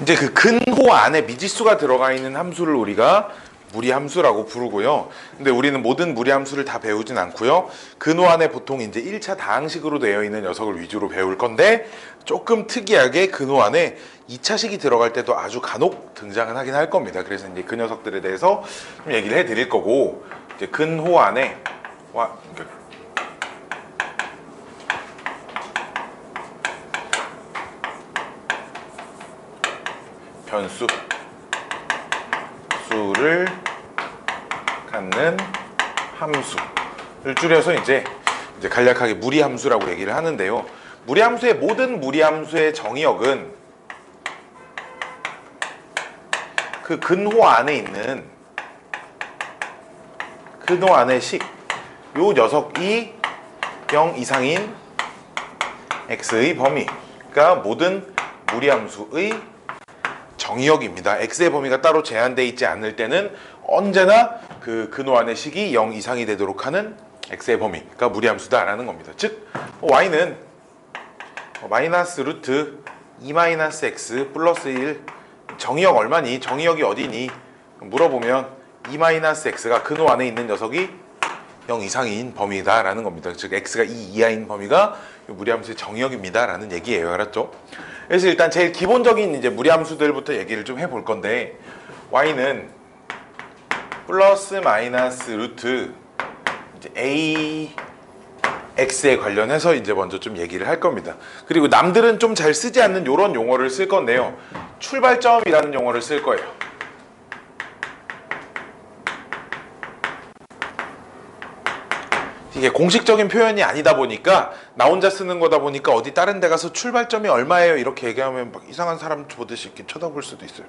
이제 그 근호 안에 미지수가 들어가 있는 함수를 우리가 무리함수라고 부르고요. 근데 우리는 모든 무리함수를 다 배우진 않고요. 근호 안에 보통 이제 1차 다항식으로 되어 있는 녀석을 위주로 배울 건데, 조금 특이하게 근호 안에 2차식이 들어갈 때도 아주 간혹 등장은 하긴 할 겁니다. 그래서 이제 그 녀석들에 대해서 좀 얘기를 해 드릴 거고, 이제 근호 안에 변수 수를 갖는 함수를 줄여서 이제 간략하게 무리함수라고 얘기를 하는데요. 무리함수의 모든 무리함수의 정의역은 그 근호 안에 있는 근호 안의 식, 요 녀석이 0 이상인 x의 범위가 모든 무리함수의 정의역입니다. x의 범위가 따로 제한되어 있지 않을 때는 언제나 그 근호 안의 식이 0 이상이 되도록 하는 x의 범위가 무리함수다라는 겁니다. 즉 y는 마이너스 루트 2-x 플러스 1, 정의역 얼마니? 정의역이 어디니? 물어보면 2-x가 근호 안에 있는 녀석이 0 이상인 범위다라는 겁니다. 즉 x가 2 이하인 범위가 무리함수의 정의역입니다라는 얘기예요. 알았죠? 그래서 일단 제일 기본적인 이제 무리함수들부터 얘기를 좀 해볼 건데, y는 플러스 마이너스 루트 a x에 관련해서 이제 먼저 좀 얘기를 할 겁니다. 그리고 남들은 좀 잘 쓰지 않는 이런 용어를 쓸 건데요. 출발점이라는 용어를 쓸 거예요. 이게 공식적인 표현이 아니다 보니까, 나 혼자 쓰는 거다 보니까 어디 다른 데 가서 출발점이 얼마예요 이렇게 얘기하면 막 이상한 사람 보듯이 이렇게 쳐다볼 수도 있어요.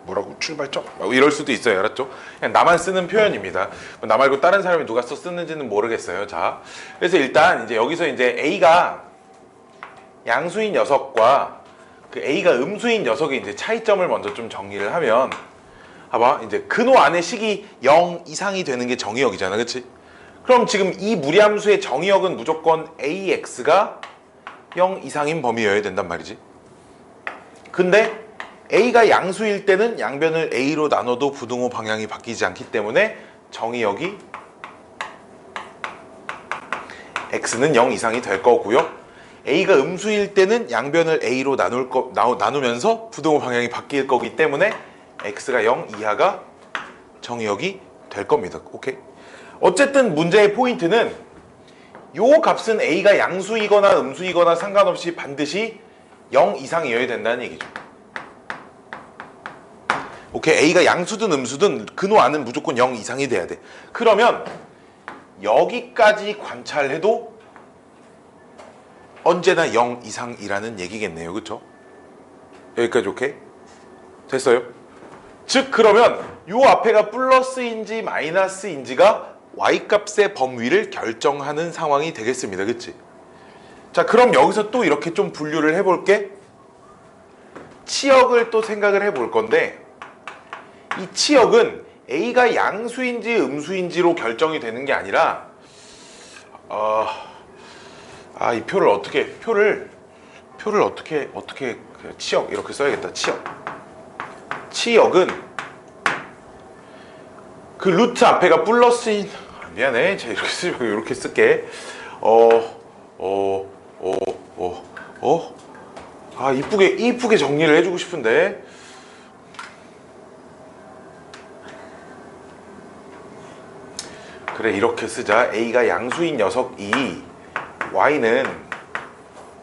뭐라고? 출발점? 이럴 수도 있어요. 알았죠? 그냥 나만 쓰는 표현입니다. 나 말고 다른 사람이 누가 썼는지는 모르겠어요. 자, 그래서 일단 이제 여기서 이제 a가 양수인 녀석과 그 a가 음수인 녀석의 이제 차이점을 먼저 좀 정리를 하면, 봐봐, 이제 근호 안의 식이 0 이상이 되는 게 정의역이잖아, 그렇지? 그럼 지금 이 무리함수의 정의역은 무조건 ax가 0 이상인 범위여야 된단 말이지. 근데 a가 양수일 때는 양변을 a로 나눠도 부등호 방향이 바뀌지 않기 때문에 정의역이 x는 0 이상이 될 거고요. a가 음수일 때는 양변을 a로 나누면서 부등호 방향이 바뀔 거기 때문에 x가 0 이하가 정의역이 될 겁니다. 오케이? 어쨌든 문제의 포인트는 요 값은 a가 양수이거나 음수이거나 상관없이 반드시 0 이상이어야 된다는 얘기죠. 오케이? a가 양수든 음수든 근호 안은 무조건 0 이상이 돼야 돼. 그러면 여기까지 관찰해도 언제나 0 이상이라는 얘기겠네요. 그쵸? 여기까지 오케이? 됐어요? 즉 그러면 요 앞에가 플러스인지 마이너스인지가 y값의 범위를 결정하는 상황이 되겠습니다. 그치? 자, 그럼 여기서 또 이렇게 좀 분류를 해볼게. 치역을 또 생각을 해볼 건데, 이 치역은 a가 양수인지 음수인지로 결정이 되는 게 아니라, 이 표를 어떻게 치역 이렇게 써야겠다. 치역은 그 루트 앞에가 플러스인, 미안해, 제가 이렇게 쓸게. 이쁘게 정리를 해주고 싶은데. 그래, 이렇게 쓰자. a가 양수인 녀석이 y는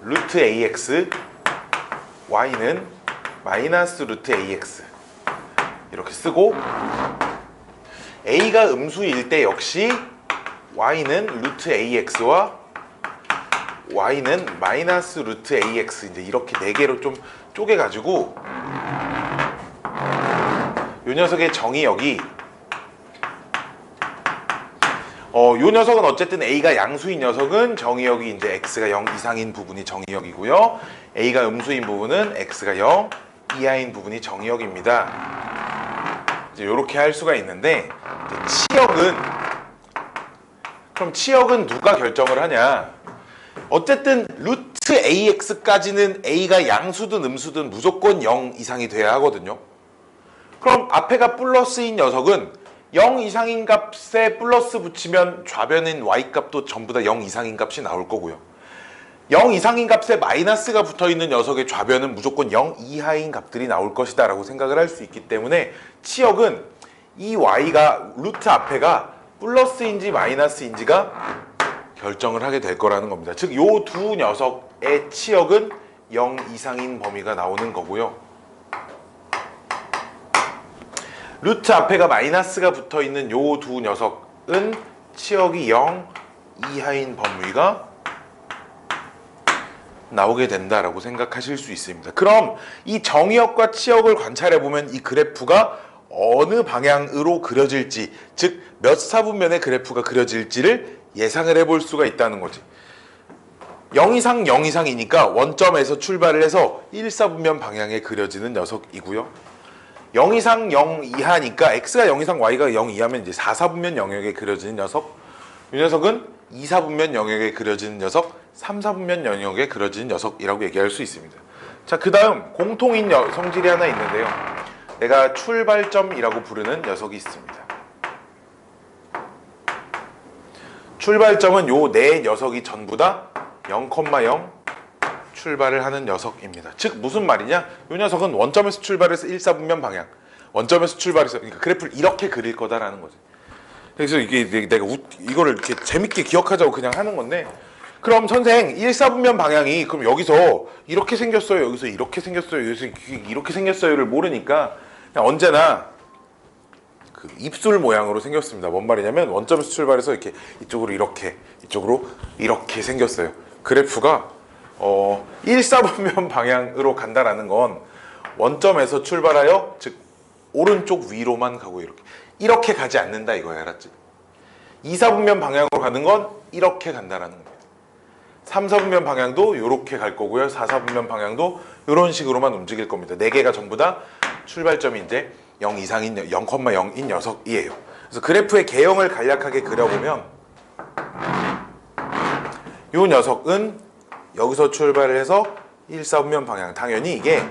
루트 ax, y는 마이너스 루트 ax 이렇게 쓰고, a가 음수일 때 역시 y는 루트 ax와 y는 마이너스 루트 ax, 이제 이렇게 4개로 좀 쪼개가지고 요 녀석의 정의역이, 요 녀석은 어쨌든 a가 양수인 녀석은 정의역이 이제 x가 0 이상인 부분이 정의역이고요. a가 음수인 부분은 x가 0 이하인 부분이 정의역입니다. 이제 요렇게 할 수가 있는데, 그럼 치역은 누가 결정을 하냐? 어쨌든 루트 루트 AX까지는 A가 양수든 음수든 무조건 0 이상이 돼야 하거든요. 그럼 앞에가 플러스인 녀석은 0 이상인 값에 플러스 붙이면 좌변인 Y값도 전부 다 0 이상인 값이 나올 거고요. 0 이상인 값에 마이너스가 붙어있는 녀석의 좌변은 무조건 0 이하인 값들이 나올 것이다 라고 생각을 할 수 있기 때문에 치역은 이 Y가 루트 앞에가 플러스인지 마이너스인지가 결정을 하게 될 거라는 겁니다. 즉, 요 두 녀석의 치역은 0 이상인 범위가 나오는 거고요. 루트 앞에가 마이너스가 붙어있는 요 두 녀석은 치역이 0 이하인 범위가 나오게 된다라고 생각하실 수 있습니다. 그럼 이 정의역과 치역을 관찰해보면 이 그래프가 어느 방향으로 그려질지, 즉 몇 사분면의 그래프가 그려질지를 예상을 해볼 수가 있다는 거지. 0 이상 0 이상이니까 원점에서 출발을 해서 1사분면 방향에 그려지는 녀석이고요. 0 이상 0 이하니까 x가 0 이상 y가 0 이하면 이제 4사분면 영역에 그려지는 녀석. 이 녀석은 2사분면 영역에 그려지는 녀석, 3사분면 영역에 그려지는 녀석이라고 얘기할 수 있습니다. 자, 그 다음 공통인 성질이 하나 있는데요. 내가 출발점이라고 부르는 녀석이 있습니다. 출발점은 요 네 녀석이 전부 다 0,0 출발을 하는 녀석입니다. 즉 무슨 말이냐? 이 녀석은 원점에서 출발해서 1사분면 방향, 원점에서 출발해서, 그러니까 그래프를 이렇게 그릴 거다라는 거지. 그래서 이게 내가 이거를 이렇게 재밌게 기억하자고 그냥 하는 건데, 그럼 선생 1사분면 방향이 그럼 여기서 이렇게 생겼어요, 여기서 이렇게 생겼어요, 여기서 이렇게 생겼어요를 모르니까 그냥 언제나 그 입술 모양으로 생겼습니다. 뭔 말이냐면 원점에서 출발해서 이렇게 이쪽으로 이렇게, 이쪽으로 이렇게 생겼어요. 그래프가 1사분면 방향으로 간다라는 건 원점에서 출발하여, 즉 오른쪽 위로만 가고 이렇게 가지 않는다 이거야, 알았지? 2사분면 방향으로 가는 건 이렇게 간다라는 겁니다. 3사분면 방향도 이렇게 갈 거고요. 4사분면 방향도 이런 식으로만 움직일 겁니다. 4개가 전부 다 출발점이 이제 0 이상인 0,0인 녀석이에요. 그래서 그래프의 개형을 간략하게 그려보면 이 녀석은 여기서 출발을 해서 1사분면 방향, 당연히 이게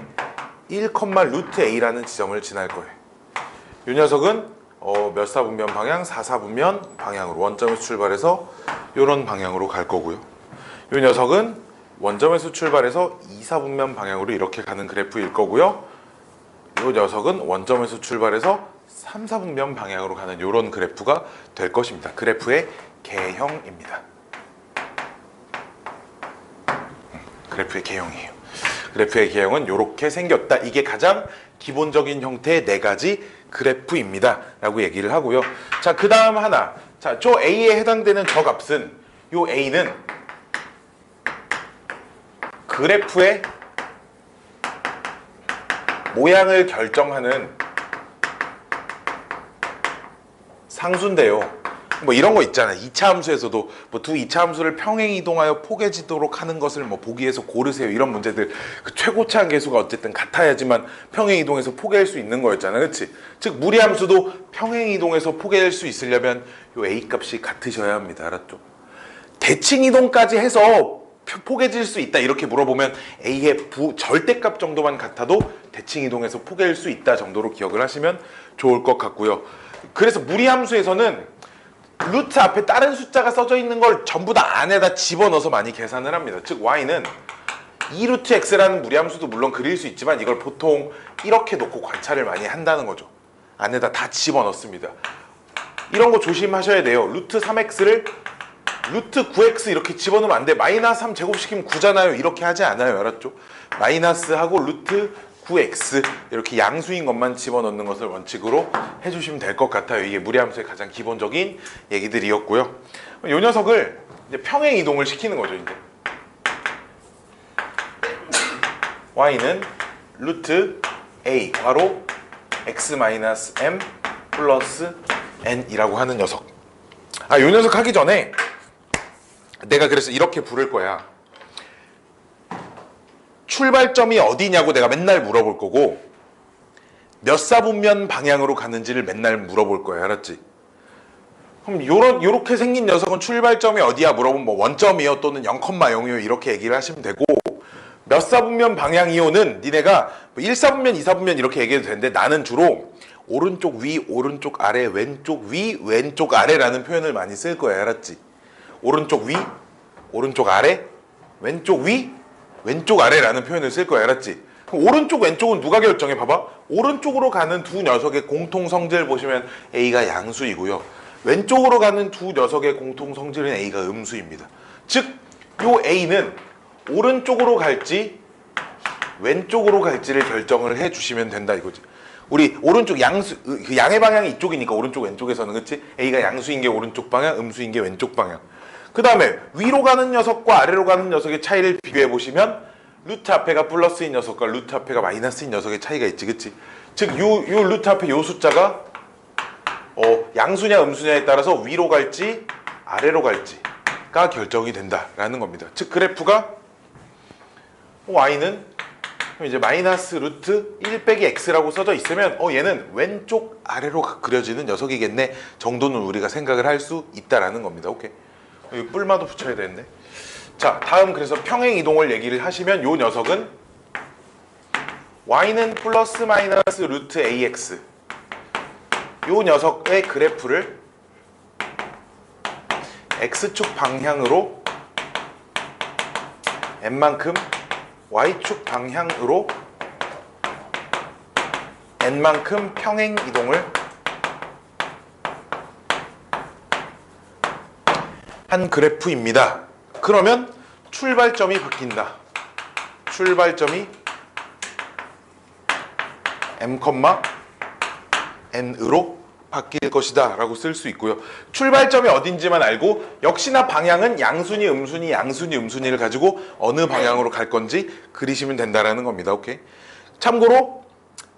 1, 루트 A라는 지점을 지날 거예요. 이 녀석은 몇 사분면 방향? 4사분면 방향으로 원점에서 출발해서 이런 방향으로 갈 거고요. 이 녀석은 원점에서 출발해서 2사분면 방향으로 이렇게 가는 그래프일 거고요. 이 녀석은 원점에서 출발해서 3사분면 방향으로 가는 이런 그래프가 될 것입니다. 그래프의 개형입니다. 그래프의 개형이에요. 그래프의 개형은 이렇게 생겼다. 이게 가장 기본적인 형태의 4가지 그래프입니다 라고 얘기를 하고요. 자, 그 다음 하나. 자, 저 A에 해당되는 저 값은, 요 A는 그래프의 모양을 결정하는 상수인데요. 뭐 이런 거 있잖아요. 2차 함수에서도 뭐 두 2차 함수를 평행 이동하여 포개지도록 하는 것을 뭐 보기에서 고르세요. 이런 문제들. 그 최고차 계수가 어쨌든 같아야지만 평행 이동해서 포개할 수 있는 거였잖아. 그렇지? 즉 무리 함수도 평행 이동해서 포개할 수 있으려면 요 A 값이 같으셔야 합니다. 알았죠? 대칭 이동까지 해서 포개질 수 있다 이렇게 물어보면 A의 절대값 정도만 같아도 대칭 이동해서 포개할 수 있다 정도로 기억을 하시면 좋을 것 같고요. 그래서 무리함수에서는 루트 앞에 다른 숫자가 써져 있는 걸 전부 다 안에다 집어넣어서 많이 계산을 합니다. 즉 y는 2루트 x라는 무리함수도 물론 그릴 수 있지만 이걸 보통 이렇게 놓고 관찰을 많이 한다는 거죠. 안에다 다 집어넣습니다. 이런 거 조심하셔야 돼요. 루트 3x를 루트 9x 이렇게 집어넣으면 안 돼. 마이너스 3 제곱시키면 9잖아요. 이렇게 하지 않아요. 알았죠? 마이너스하고 루트 9x 이렇게 양수인 것만 집어넣는 것을 원칙으로 해주시면 될 것 같아요. 이게 무리함수의 가장 기본적인 얘기들이었고요. 이 녀석을 이제 평행 이동을 시키는 거죠. 이제 y는 루트 a 괄호 x-m 플러스 n이라고 하는 녀석. 이 녀석 하기 전에 내가 그래서 이렇게 부를 거야. 출발점이 어디냐고 내가 맨날 물어볼 거고 몇 사분면 방향으로 가는지를 맨날 물어볼 거야. 알았지? 그럼 요렇게 생긴 녀석은 출발점이 어디야 물어보면 뭐 원점이요 또는 0,0이요 이렇게 얘기를 하시면 되고, 몇 사분면 방향이요는 니네가 뭐 1사분면 2사분면 이렇게 얘기해도 되는데, 나는 주로 오른쪽 위 오른쪽 아래 왼쪽 위 왼쪽 아래라는 표현을 많이 쓸 거야. 알았지? 오른쪽 위 오른쪽 아래 왼쪽 위 왼쪽 아래라는 표현을 쓸 거야. 알았지? 그럼 오른쪽 왼쪽은 누가 결정해? 봐봐. 오른쪽으로 가는 두 녀석의 공통 성질 보시면 A가 양수이고요, 왼쪽으로 가는 두 녀석의 공통 성질은 A가 음수입니다. 즉, 요 A는 오른쪽으로 갈지 왼쪽으로 갈지를 결정을 해주시면 된다 이거지. 우리 오른쪽 양수, 그 양의 방향이 이쪽이니까 오른쪽 왼쪽에서는, 그치? A가 양수인 게 오른쪽 방향, 음수인 게 왼쪽 방향. 그 다음에 위로 가는 녀석과 아래로 가는 녀석의 차이를 비교해 보시면 루트 앞에가 플러스인 녀석과 루트 앞에가 마이너스인 녀석의 차이가 있지, 그치? 즉, 요 루트 앞에 요 숫자가 양수냐 음수냐에 따라서 위로 갈지 아래로 갈지가 결정이 된다라는 겁니다. 즉, 그래프가 y는 이제 마이너스 루트 1 빼기 x라고 써져 있으면 얘는 왼쪽 아래로 그려지는 녀석이겠네 정도는 우리가 생각을 할 수 있다라는 겁니다. 오케이. 여기 뿔마도 붙여야 되는데. 자, 다음 그래서 평행 이동을 얘기를 하시면 요 녀석은 y는 플러스 마이너스 루트 ax, 요 녀석의 그래프를 x축 방향으로 n만큼, y축 방향으로 n만큼 평행 이동을 한 그래프입니다. 그러면 출발점이 바뀐다. 출발점이 m, n으로 바뀔 것이다 라고 쓸 수 있고요. 출발점이 어딘지만 알고 역시나 방향은 양순위, 음순위, 양순위, 음순위를 가지고 어느 방향으로 갈 건지 그리시면 된다라는 겁니다. 오케이. 참고로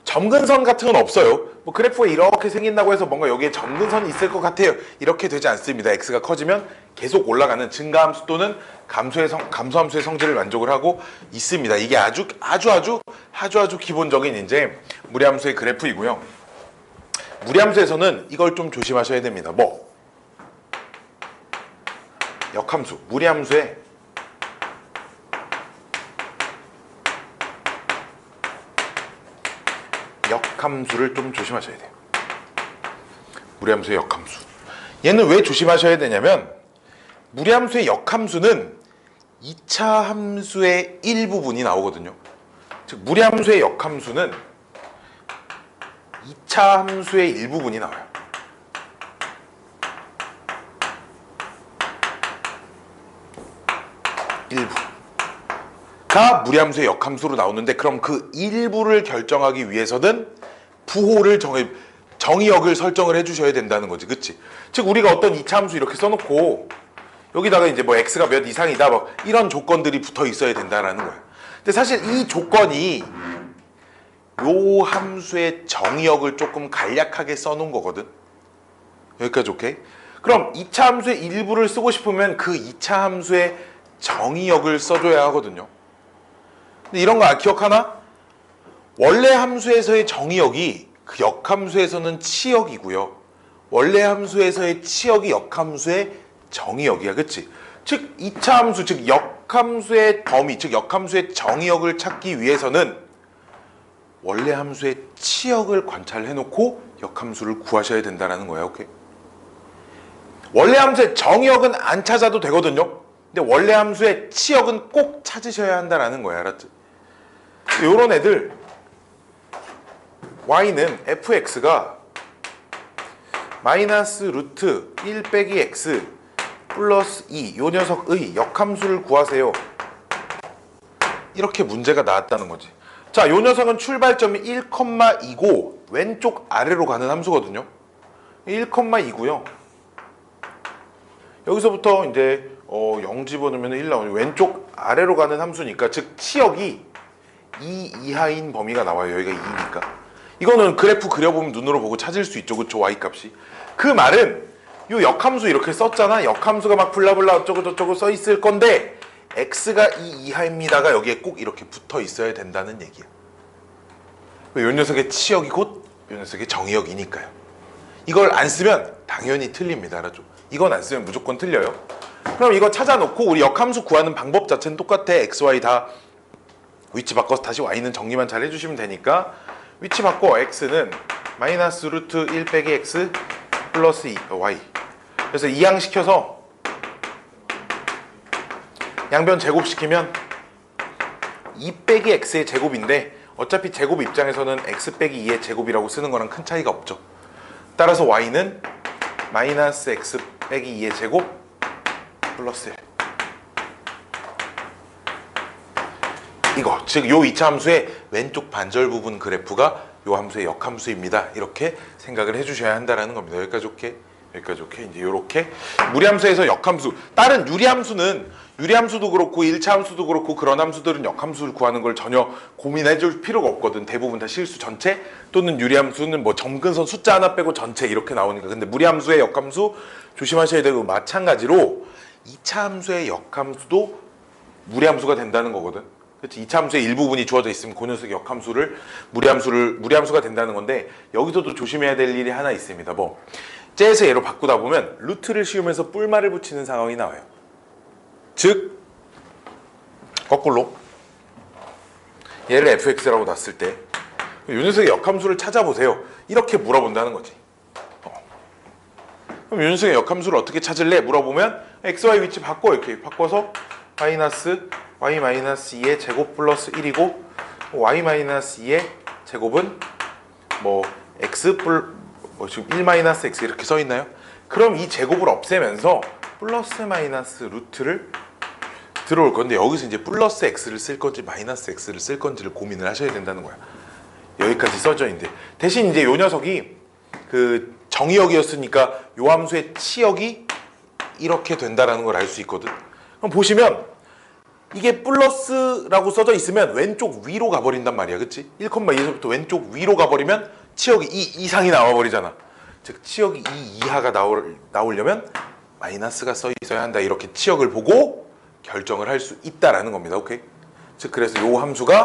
점근선 같은 건 없어요. 뭐 그래프가 이렇게 생긴다고 해서 뭔가 여기에 점근선이 있을 것 같아요. 이렇게 되지 않습니다. x가 커지면 계속 올라가는 증가함수 또는 감소함수의 성질을 만족을 하고 있습니다. 이게 아주 기본적인 이제 무리함수의 그래프이고요. 무리함수에서는 이걸 좀 조심하셔야 됩니다. 뭐? 역함수, 무리함수에 역함수를 좀 조심하셔야 돼요. 무리함수의 역함수. 얘는 왜 조심하셔야 되냐면, 무리함수의 역함수는 2차 함수의 일부분이 나오거든요. 즉, 무리함수의 역함수는 2차 함수의 일부분이 나와요. 일부가 무리함수의 역함수로 나오는데, 그럼 그 일부를 결정하기 위해서는 부호를 정의역을 설정을 해주셔야 된다는 거지, 그치? 즉, 우리가 어떤 2차 함수 이렇게 써놓고 여기다가 이제 뭐 x가 몇 이상이다, 뭐 이런 조건들이 붙어 있어야 된다라는 거야. 근데 사실 이 조건이 요 함수의 정의역을 조금 간략하게 써놓은 거거든. 여기까지 오케이? 그럼 2차 함수의 일부를 쓰고 싶으면 그 2차 함수의 정의역을 써줘야 하거든요. 근데 이런 거 기억하나? 원래 함수에서의 정의역이 그 역함수에서는 치역이고요, 원래 함수에서의 치역이 역함수의 정의역이야, 그치? 즉 2차 함수, 즉 역함수의 범위, 즉 역함수의 정의역을 찾기 위해서는 원래 함수의 치역을 관찰해놓고 역함수를 구하셔야 된다는 거야. 오케이? 원래 함수의 정의역은 안 찾아도 되거든요. 근데 원래 함수의 치역은 꼭 찾으셔야 한다는 거야. 알았지? 요런 애들, y는 fx가 마이너스 루트 1 빼기 x 플러스 2, 요 녀석의 역함수를 구하세요. 이렇게 문제가 나왔다는 거지. 자, 요 녀석은 출발점이 1,2고 왼쪽 아래로 가는 함수거든요. 1,2고요. 여기서부터 이제 0 집어넣으면 1 나오죠. 왼쪽 아래로 가는 함수니까, 즉 치역이 2 이하인 범위가 나와요. 여기가 2니까. 이거는 그래프 그려보면 눈으로 보고 찾을 수 있죠, 그쵸? y값이. 그 말은 요 역함수 이렇게 썼잖아. 역함수가 막 블라블라 어쩌고 저쩌고 써 있을 건데 x가 2 이하입니다가 여기에 꼭 이렇게 붙어 있어야 된다는 얘기야. 요 녀석의 치역이 곧 요 녀석의 정의역이니까요. 이걸 안 쓰면 당연히 틀립니다. 알았죠? 이건 안 쓰면 무조건 틀려요. 그럼 이거 찾아놓고 우리 역함수 구하는 방법 자체는 똑같아. x, y 다 위치 바꿔서 다시 y는 정리만 잘 해주시면 되니까 위치 바꿔. x는 마이너스 루트 1 빼기 x 플러스 2, y. 그래서 이항시켜서 양변 제곱시키면 2 빼기 x의 제곱인데 어차피 제곱 입장에서는 x 빼기 2의 제곱이라고 쓰는 거랑 큰 차이가 없죠. 따라서 y는 마이너스 x 빼기 2의 제곱 플러스 1. 이거 즉 요 2차 함수의 왼쪽 반절 부분 그래프가 요 함수의 역함수입니다. 이렇게 생각을 해주셔야 한다는 겁니다. 여기까지 오케이? 여기까지 오케이? 이제 요렇게 무리함수에서 역함수, 다른 유리함수는 유리함수도 그렇고 1차 함수도 그렇고 그런 함수들은 역함수를 구하는 걸 전혀 고민해 줄 필요가 없거든. 대부분 다 실수 전체 또는 유리함수는 뭐 점근선 숫자 하나 빼고 전체 이렇게 나오니까. 근데 무리함수의 역함수 조심하셔야 되고 마찬가지로 2차 함수의 역함수도 무리함수가 된다는 거거든. 그렇지? 2차 함수의 일부분이 주어져 있으면 그 녀석의 역함수를 무리함수가 된다는 건데 여기서도 조심해야 될 일이 하나 있습니다. 뭐 째에서 얘로 바꾸다 보면 루트를 씌우면서 뿔말을 붙이는 상황이 나와요. 즉 거꾸로 얘를 fx라고 놨을 때 이 녀석의 역함수를 찾아보세요. 이렇게 물어본다는 거지. 그럼 이 녀석의 역함수를 어떻게 찾을래? 물어보면 x, y 위치 바꿔. 이렇게 바꿔서 마이너스 y 마이너스 2의 제곱 플러스 1이고 y 마이너스 2의 제곱은 뭐 x 지금 1 마이너스 x 이렇게 써 있나요? 그럼 이 제곱을 없애면서 플러스 마이너스 루트를 들어올 건데 여기서 이제 플러스 x를 쓸 건지 마이너스 x를 쓸 건지를 고민을 하셔야 된다는 거야. 여기까지 써져 있는데 대신 이제 요 녀석이 그 정의역이었으니까 요 함수의 치역이 이렇게 된다라는 걸 알 수 있거든. 그럼 보시면 이게 플러스라고 써져 있으면 왼쪽 위로 가버린단 말이야. 그치? 1,2에서부터 왼쪽 위로 가버리면 치역이 2 이상이 나와버리잖아. 즉 치역이 2 이하가 나오려면 마이너스가 써 있어야 한다. 이렇게 치역을 보고 결정을 할 수 있다라는 겁니다. 오케이? 즉 그래서 요 함수가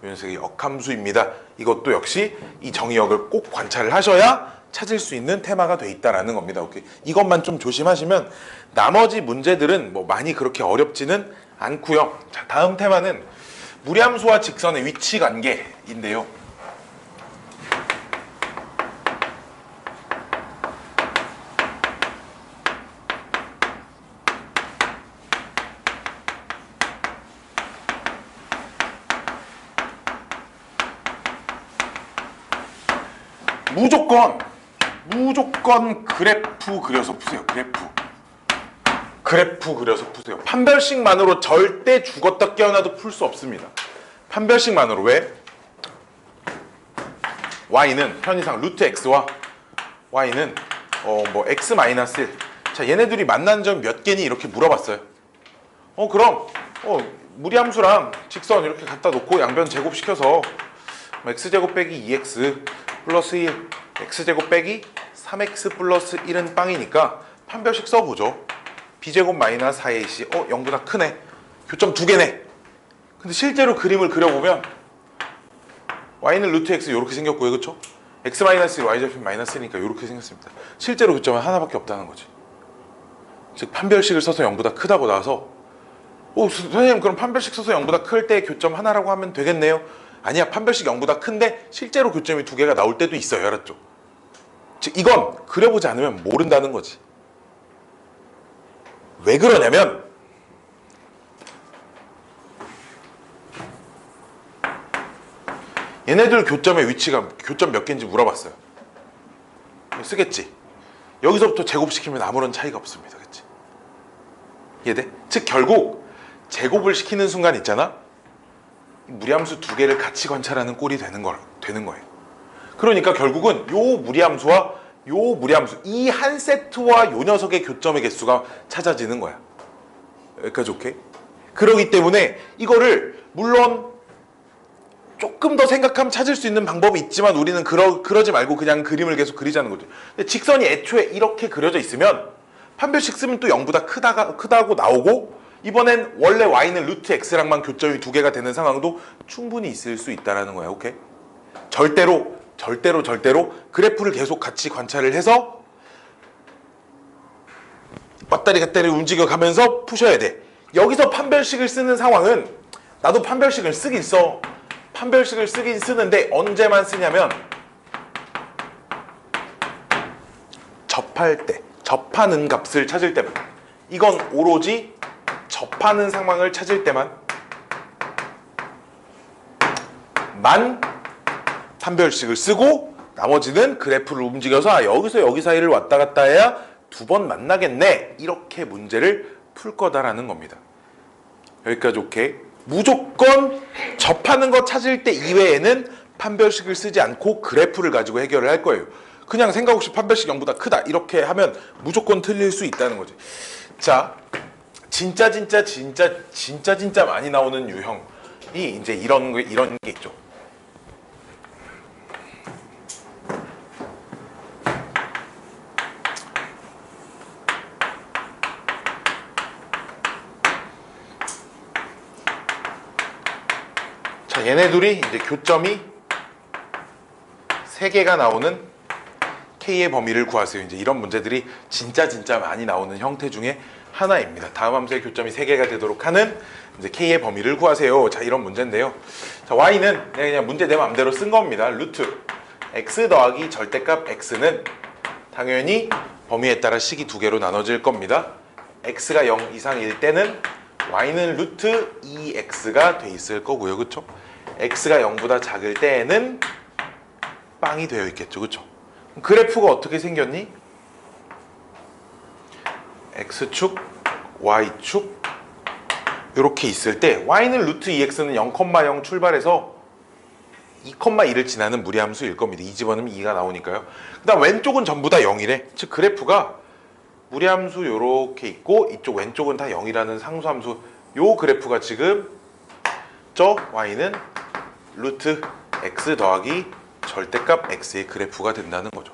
요 녀석의 역함수입니다. 이것도 역시 이 정의역을 꼭 관찰을 하셔야 찾을 수 있는 테마가 돼 있다라는 겁니다. 오케이? 이것만 좀 조심하시면 나머지 문제들은 뭐 많이 그렇게 어렵지는 않고요. 자, 다음 테마는 무리함수와 직선의 위치 관계인데요. 무조건 그래프 그려서 푸세요. 그래프 그려서 푸세요. 판별식만으로 절대 죽었다 깨어나도 풀 수 없습니다. 판별식만으로. 왜? y는 편의상 루트 x와 y는 뭐 x 마이너스 1. 자, 얘네들이 만난 점 몇 개니 이렇게 물어봤어요. 그럼 무리함수랑 직선 이렇게 갖다 놓고 양변 제곱시켜서 x제곱 빼기 2x 플러스 1 x제곱 빼기 3x 플러스 1은 빵이니까 판별식 써보죠. b제곱 마이너스 4ac 0보다 크네. 교점 2개네. 근데 실제로 그림을 그려보면 y는 루트 x 이렇게 생겼고요. 그쵸? x 마이너스 1 y좌표 마이너스 1이니까 이렇게 생겼습니다. 실제로 교점은 하나밖에 없다는 거지. 즉 판별식을 써서 0보다 크다고 나와서 선생님 그럼 판별식 써서 0보다 클 때 교점 하나라고 하면 되겠네요. 아니야, 판별식 0보다 큰데 실제로 교점이 2개가 나올 때도 있어요. 알았죠? 즉 이건 그려보지 않으면 모른다는 거지. 왜 그러냐면 얘네들 교점의 위치가 교점 몇 개인지 물어봤어요. 쓰겠지. 여기서부터 제곱시키면 아무런 차이가 없습니다. 그치? 이해돼? 즉 결국 제곱을 시키는 순간 있잖아. 무리함수 2개를 같이 관찰하는 꼴이 되는 거예요. 그러니까 결국은 요 무리함수와 요 무리함수 이 한 세트와 요 녀석의 교점의 개수가 찾아지는 거야. 여기까지 오케이? 그러기 때문에 이거를 물론 조금 더 생각하면 찾을 수 있는 방법이 있지만 우리는 그러지 말고 그냥 그림을 계속 그리자는 거죠. 근데 직선이 애초에 이렇게 그려져 있으면 판별식 쓰면 또 0보다 크다고 나오고 이번엔 원래 y는 루트 x랑만 교점이 2개가 되는 상황도 충분히 있을 수 있다는 거야. 오케이? 절대로 절대로 그래프를 계속 같이 관찰을 해서 왔다리 갔다리 움직여가면서 푸셔야 돼. 여기서 판별식을 쓰는 상황은 나도 판별식을 쓰긴 써. 판별식을 쓰긴 쓰는데 언제만 쓰냐면 접할 때, 접하는 값을 찾을 때만. 이건 오로지 접하는 상황을 찾을 때만 판별식을 쓰고 나머지는 그래프를 움직여서 여기서 여기 사이를 왔다 갔다 해야 두 번 만나겠네. 이렇게 문제를 풀 거다라는 겁니다. 여기까지 오케이? 무조건 접하는 거 찾을 때 이외에는 판별식을 쓰지 않고 그래프를 가지고 해결을 할 거예요. 그냥 생각 없이 판별식 0보다 크다 이렇게 하면 무조건 틀릴 수 있다는 거지. 자, 진짜 많이 나오는 유형이 이제 이런 게 있죠. 자, 얘네 둘이 이제 교점이 3개가 나오는 K의 범위를 구하세요. 이제 이런 문제들이 진짜 많이 나오는 형태 중에 하나입니다. 다음 함수의 교점이 3개가 되도록 하는 이제 K의 범위를 구하세요. 자, 이런 문제인데요. 자, Y는 그냥 문제 내 맘대로 쓴 겁니다. 루트 X 더하기 절대값 X는 당연히 범위에 따라 식이 2개로 나눠질 겁니다. X가 0 이상일 때는 Y는 루트 2X가 돼 있을 거고요. 그쵸? X가 0보다 작을 때에는 빵이 되어 있겠죠. 그쵸? 그래프가 어떻게 생겼니? X축, Y축 이렇게 있을 때 Y는 루트 2X는 0,0 출발해서 2,2를 지나는 무리함수일 겁니다. 이 집어넣으면 2가 나오니까요. 그 다음 왼쪽은 전부 다 0이래. 즉 그래프가 무리함수 요렇게 있고 이쪽 왼쪽은 다 0이라는 상수함수 요 그래프가 지금 저 Y는 루트 X 더하기 절대값 X의 그래프가 된다는 거죠.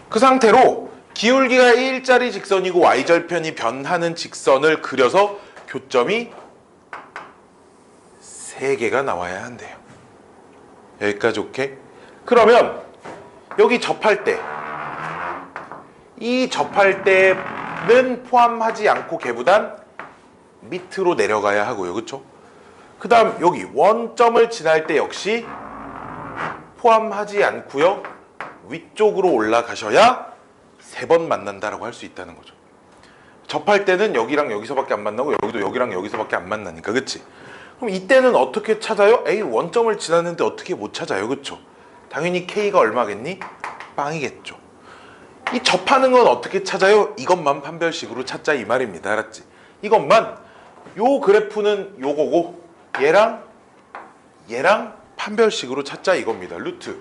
그 상태로 기울기가 1짜리 직선이고 Y절편이 변하는 직선을 그려서 교점이 3개가 나와야 한대요. 여기까지 오케이? 그러면 여기 접할 때 이 접할 때는 포함하지 않고 개보단 밑으로 내려가야 하고요. 그쵸? 그 다음 여기 원점을 지날 때 역시 포함하지 않고요. 위쪽으로 올라가셔야 3번 만난다라고 할 수 있다는 거죠. 접할 때는 여기랑 여기서밖에 안 만나고 여기도 여기랑 여기서밖에 안 만나니까. 그치? 그럼 이때는 어떻게 찾아요? 에이, 원점을 지났는데 어떻게 못 찾아요? 그쵸? 당연히 K가 얼마겠니? 빵이겠죠. 이 접하는 건 어떻게 찾아요? 이것만 판별식으로 찾자 이 말입니다. 알았지? 이것만 요 그래프는 요거고 얘랑 판별식으로 찾자 이겁니다. 루트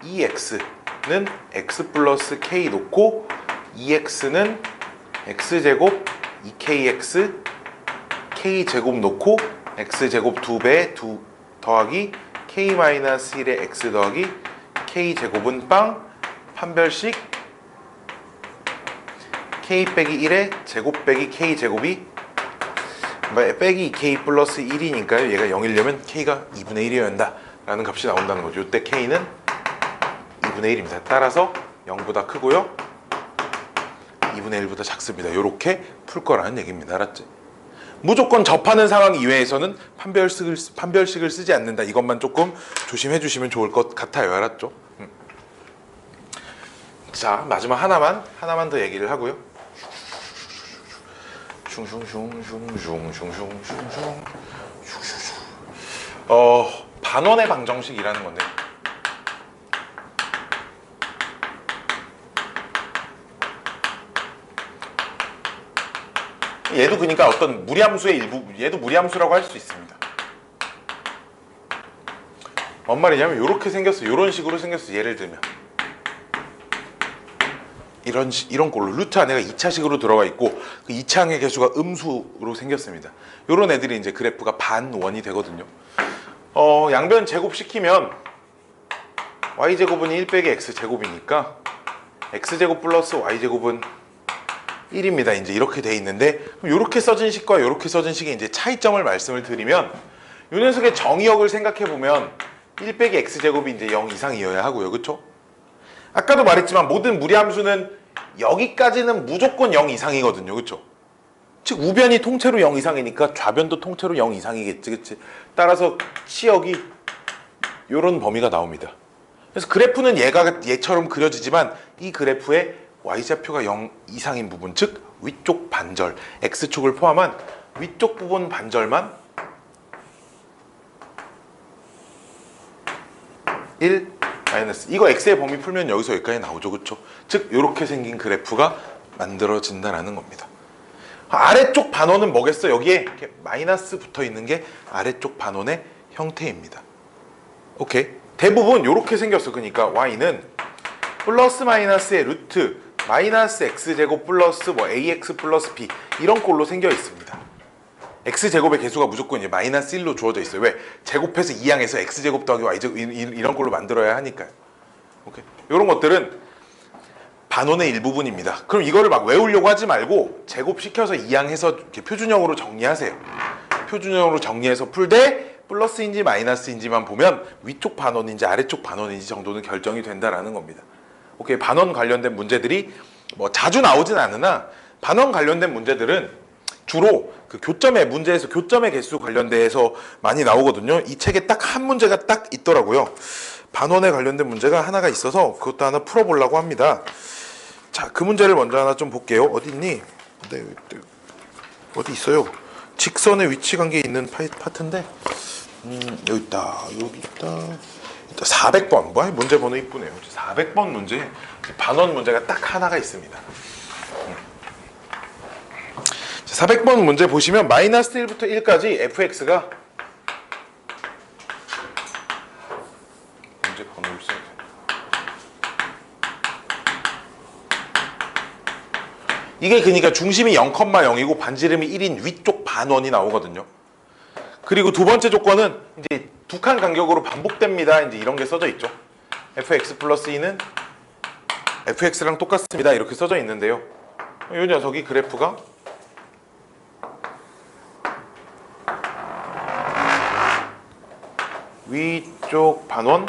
2x는 x 플러스 k 놓고 2x는 x제곱 2kx k제곱 놓고 x제곱 2배 더하기 k 마이너스 1의 x 더하기 k제곱은 빵 판별식 k 빼기 1의 제곱 빼기 k제곱이 빼기 2k 플러스 1이니까요. 얘가 0이려면 k가 2분의 1이어야 한다 라는 값이 나온다는 거죠. 이때 k는 2분의 1입니다. 따라서 0보다 크고요. 2분의 1보다 작습니다. 이렇게 풀 거라는 얘기입니다. 알았지? 무조건 접하는 상황 이외에서는 판별식을 쓰지 않는다. 이것만 조금 조심해 주시면 좋을 것 같아요. 알았죠? 자, 마지막 하나만 더 얘기를 하고요. 반원의 방정식이라는 건데 얘도 그러니까 어떤 무리함수의 일부, 얘도 무리함수라고 할 수 있습니다. 뭔 말이냐면 이렇게 생겼어. 이런 식으로 생겼어. 예를 들면 이런 꼴로 루트 안에가 2차식으로 들어가 있고 그 2차항의 개수가 음수로 생겼습니다. 이런 애들이 이제 그래프가 반원이 되거든요. 양변 제곱시키면 y제곱은 1 빼기 x제곱이니까 x제곱 플러스 y제곱은 1입니다. 이제 이렇게 돼 있는데 이렇게 써진 식과 이렇게 써진 식의 이제 차이점을 말씀을 드리면 이 녀석의 정의역을 생각해 보면 1 빼기 x제곱이 이제 0 이상이어야 하고요. 그쵸? 아까도 말했지만 모든 무리함수는 여기까지는 무조건 0 이상이거든요. 그쵸? 즉 우변이 통째로 0 이상이니까 좌변도 통째로 0 이상이겠지. 그치? 따라서 치역이 요런 범위가 나옵니다. 그래서 그래프는 얘처럼 그려지지만 이 그래프의 y좌표가 0 이상인 부분, 즉 위쪽 반절, x축을 포함한 위쪽 부분 반절만 1 마이너스, 이거 x의 범위 풀면 여기서 여기까지 나오죠. 그쵸? 즉 이렇게 생긴 그래프가 만들어진다라는 겁니다. 아래쪽 반원은 뭐겠어? 여기에 이렇게 마이너스 붙어 있는 게 아래쪽 반원의 형태입니다. 오케이? 대부분 이렇게 생겼어. 그러니까 y는 플러스 마이너스의 루트 마이너스 x제곱 플러스 뭐 ax 플러스 b 이런 꼴로 생겨 있습니다. x제곱의 개수가 무조건 이제 마이너스 1로 주어져 있어요. 왜? 제곱해서 2항에서 x제곱 더하기 y제곱 이런 꼴로 만들어야 하니까요. 오케이? 이런 것들은 반원의 일부분입니다. 그럼 이거를 막 외우려고 하지 말고 제곱시켜서 2항해서 이렇게 표준형으로 정리하세요. 표준형으로 정리해서 풀 때 플러스인지 마이너스인지만 보면 위쪽 반원인지 아래쪽 반원인지 정도는 결정이 된다라는 겁니다. 오케이, 반원 관련된 문제들이 뭐 자주 나오진 않으나 반원 관련된 문제들은 주로 그 교점의 문제에서 교점의 개수 관련돼서 많이 나오거든요. 이 책에 딱 한 문제가 딱 있더라고요. 반원에 관련된 문제가 하나가 있어서 그것도 하나 풀어보려고 합니다. 자, 그 문제를 먼저 하나 좀 볼게요. 어디 있니? 네, 어디 있어요? 직선의 위치 관계에 있는 파트인데 여기 있다. 여기 있다. 400번. 뭐 문제 번호 이쁘네요. 400번 문제 반원 문제가 딱 하나가 있습니다. 400번 문제 보시면 마이너스 1부터 1까지 fx가 문제 번호를 써야 돼. 이게 그러니까 중심이 0,0이고 반지름이 1인 위쪽 반원이 나오거든요. 그리고 두 번째 조건은 이제 두 칸 간격으로 반복됩니다. 이제 이런 게 써져 있죠. fx 플러스 2는 fx랑 똑같습니다. 이렇게 써져 있는데요. 이 녀석이 그래프가 위쪽 반원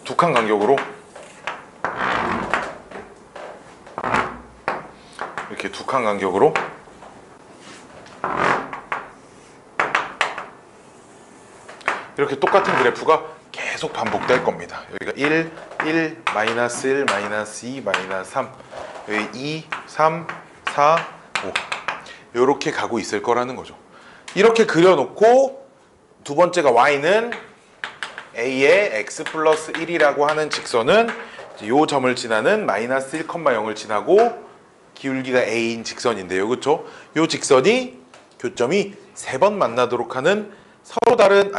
두 칸 간격으로 이렇게 두 칸 간격으로 이렇게 똑같은 그래프가 계속 반복될 겁니다. 여기가 1, 마이너스 1, 마이너스 2, 마이너스 3 여기 2, 3, 4, 5 이렇게 가고 있을 거라는 거죠. 이렇게 그려놓고 두 번째가 y는 a의 x 플러스 1이라고 하는 직선은 이 점을 지나는 마이너스 1,0을 지나고 기울기가 a인 직선인데요. 그렇죠? 이 직선이 교점이 3번 만나도록 하는 서로 다른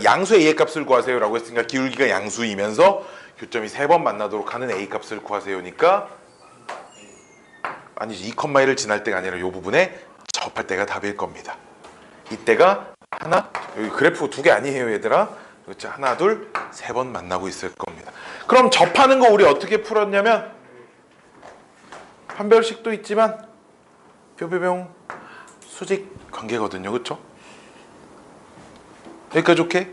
양수의 a의 값을 구하세요 라고 했으니까 기울기가 양수이면서 교점이 3번 만나도록 하는 a 값을 구하세요니까 아니지 2,1을 지날 때가 아니라 이 부분에 접할 때가 답일 겁니다. 이때가 하나, 여기 그래프 2개 아니에요 얘들아. 그렇죠? 하나, 둘, 3번 만나고 있을 겁니다. 그럼 접하는 거 우리 어떻게 풀었냐면 판별식도 있지만 뿅뿅뿅 수직 관계거든요. 그렇죠? 여기까지 오케이?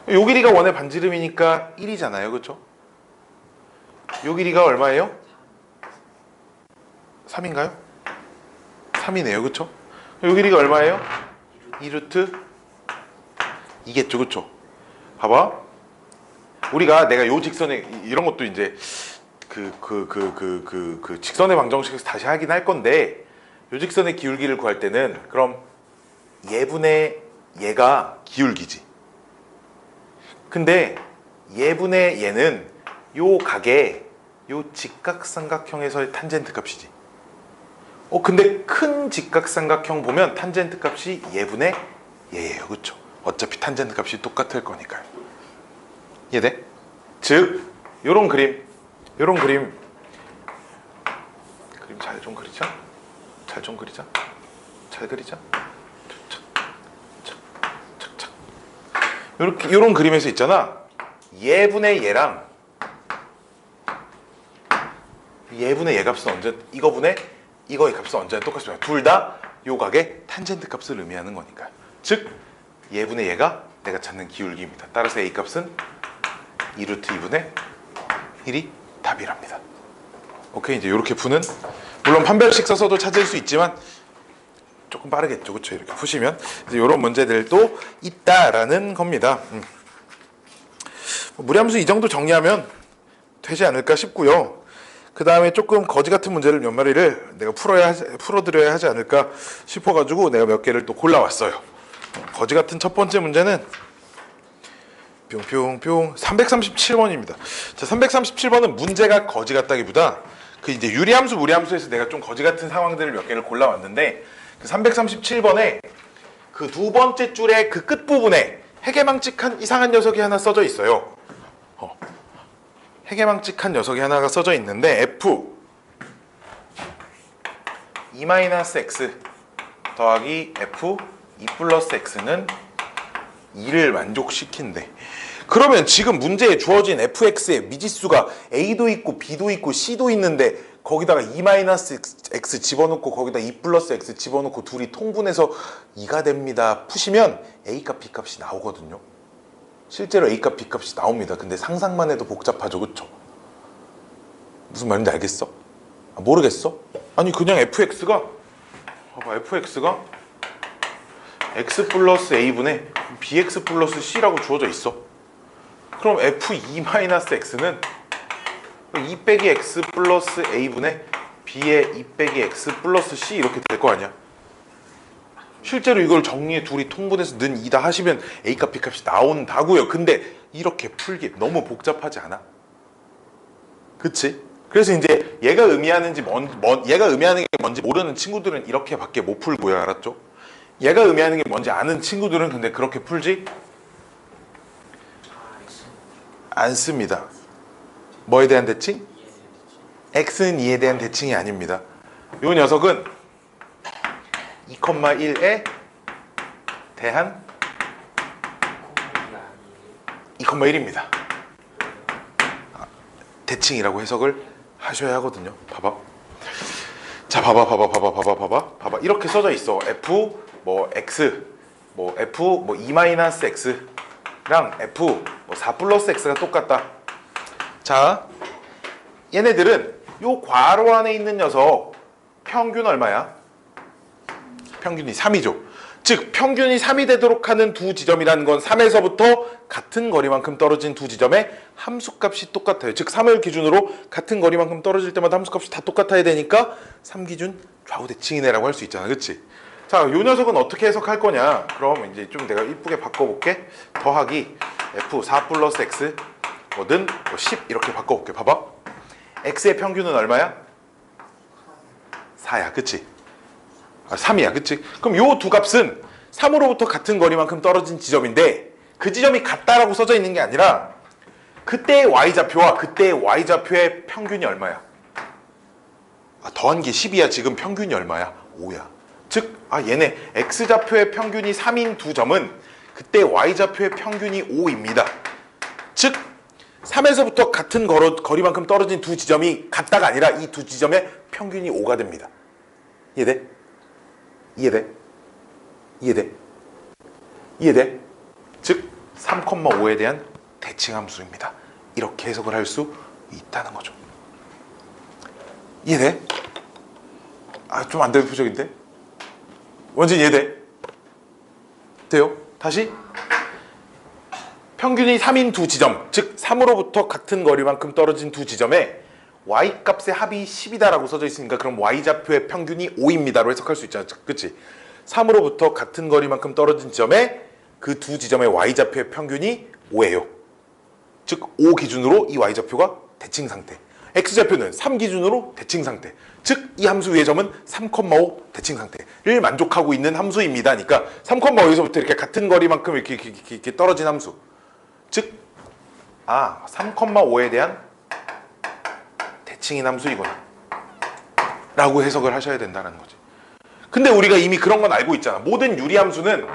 요 길이가 원의 반지름이니까 1이잖아요. 그렇죠? 요 길이가 얼마예요? 3인가요? 3이네요. 그쵸? 요 길이가 얼마예요? 2루트 이겠죠. 그쵸? 봐봐. 우리가 내가 요 직선에 이런 것도 이제 그 직선의 방정식에서 다시 하긴 할 건데 요 직선의 기울기를 구할 때는 그럼 얘분의 얘가 기울기지. 근데 얘분의 얘는 요 각의 요 직각삼각형에서의 탄젠트 값이지. 근데 큰 직각삼각형 보면 탄젠트 값이 얘분의 얘예요. 그쵸? 어차피 탄젠트 값이 똑같을 거니까요. 이해돼? 즉 요런 그림 잘 좀 그리자. 잘 그리자. 요렇게 요런 그림에서 있잖아. 얘분의 얘랑 얘분의 얘 값은 언제 이거분의 이거의 값은 언제나 똑같습니다. 둘 다 요 각의 탄젠트 값을 의미하는 거니까요. 즉 얘분의 얘가 내가 찾는 기울기입니다. 따라서 A 값은 2루트 2분의 1이 답이랍니다. 오케이, 이제 이렇게 푸는, 물론 판별식 써서도 찾을 수 있지만 조금 빠르겠죠, 그렇죠? 이렇게 푸시면 이제 이런 문제들도 있다라는 겁니다. 무리함수 이 정도 정리하면 되지 않을까 싶고요. 그 다음에 조금 거지 같은 문제를 몇 마리를 내가 풀어드려야 하지 않을까 싶어가지고 내가 몇 개를 또 골라왔어요. 거지 같은 첫 번째 문제는 뿅뿅뿅 337번입니다. 자, 337번은 문제가 거지 같다기보다 그 이제 유리함수, 무리함수에서 내가 좀 거지 같은 상황들을 몇 개를 골라왔는데 그 337번에 그 두 번째 줄의 그 끝부분에 해괴망측한 이상한 녀석이 하나 써져 있어요. 해괴망측한 녀석이 하나가 써져 있는데 F 2-x 더하기 F 2 플러스 x는 2를 만족시킨대. 그러면 지금 문제에 주어진 fx의 미지수가 a도 있고 b도 있고 c도 있는데 거기다가 2-x 집어넣고 거기다 2 플러스 x 집어넣고 둘이 통분해서 2가 됩니다. 푸시면 a값 b값이 나오거든요. 실제로 a값 b값이 나옵니다. 근데 상상만 해도 복잡하죠, 그쵸? 무슨 말인지 알겠어? 모르겠어? 아니 그냥 fx가 봐봐, fx가 x 플러스 a분의 bx 플러스 c라고 주어져 있어. 그럼 f2-x는 2 빼기 x 플러스 a분의 b의 2 빼기 x 플러스 c 이렇게 될 거 아니야. 실제로 이걸 정리해 둘이 통분해서 는 2다 하시면 a값 b값이 나온다고요. 근데 이렇게 풀기 너무 복잡하지 않아? 그치? 그래서 이제 얘가 의미하는 게 뭔지 모르는 친구들은 이렇게밖에 못 풀고요. 알았죠? 얘가 의미하는 게 뭔지 아는 친구들은 근데 그렇게 풀지 않습니다. 뭐에 대한 대칭? x는 2에 대한 대칭이 아닙니다. 이 녀석은 2,1에 대한 2,1입니다. 대칭이라고 해석을 하셔야 하거든요. 봐봐. 자, 봐봐. 이렇게 써져 있어. f 뭐 x 뭐 f 뭐 2-x랑 f 뭐 4 플러스 x가 똑같다. 자, 얘네들은 요 괄호 안에 있는 녀석 평균 얼마야? 평균이 3이죠. 즉 평균이 3이 되도록 하는 두 지점이라는 건 3에서부터 같은 거리만큼 떨어진 두 지점의 함수값이 똑같아요. 즉 3을 기준으로 같은 거리만큼 떨어질 때마다 함수값이 다 똑같아야 되니까 3기준 좌우대칭이네라고 할 수 있잖아. 그치? 자, 요 녀석은 어떻게 해석할 거냐? 그럼 이제 좀 내가 이쁘게 바꿔볼게. 더하기 f4 플러스 x 뭐든 10 이렇게 바꿔볼게. 봐봐. x의 평균은 얼마야? 4야. 그치? 3이야. 그치? 그럼 요 두 값은 3으로부터 같은 거리만큼 떨어진 지점인데 그 지점이 같다라고 써져 있는 게 아니라 그때의 y좌표와 그때의 y좌표의 평균이 얼마야? 더한 게 10이야. 지금 평균이 얼마야? 5야. 즉 얘네 x좌표의 평균이 3인 두 점은 그때 y좌표의 평균이 5입니다. 즉 3에서부터 같은 거리만큼 떨어진 두 지점이 같다가 아니라 이 두 지점의 평균이 5가 됩니다. 이해돼? 이해돼? 이해돼? 이해돼? 즉 3,5에 대한 대칭함수입니다. 이렇게 해석을 할 수 있다는 거죠. 이해돼? 좀 안 되는 표정인데? 원진 이해돼? 돼요? 다시? 평균이 3인 두 지점, 즉 3으로부터 같은 거리만큼 떨어진 두 지점에 y값의 합이 10이다라고 써져 있으니까 그럼 y좌표의 평균이 5입니다로 해석할 수 있잖아. 그치? 3으로부터 같은 거리만큼 떨어진 지점에 그 두 지점의 y좌표의 평균이 5예요. 즉 5 기준으로 이 y좌표가 대칭 상태, x좌표는 3 기준으로 대칭 상태, 즉 이 함수 위의 점은 3,5 대칭 상태를 만족하고 있는 함수입니다. 그러니까 3,5에서부터 이렇게 같은 거리만큼 이렇게 떨어진 함수, 즉 3,5에 대한 대칭인 함수이구나 라고 해석을 하셔야 된다는 거지. 근데 우리가 이미 그런 건 알고 있잖아. 모든 유리함수는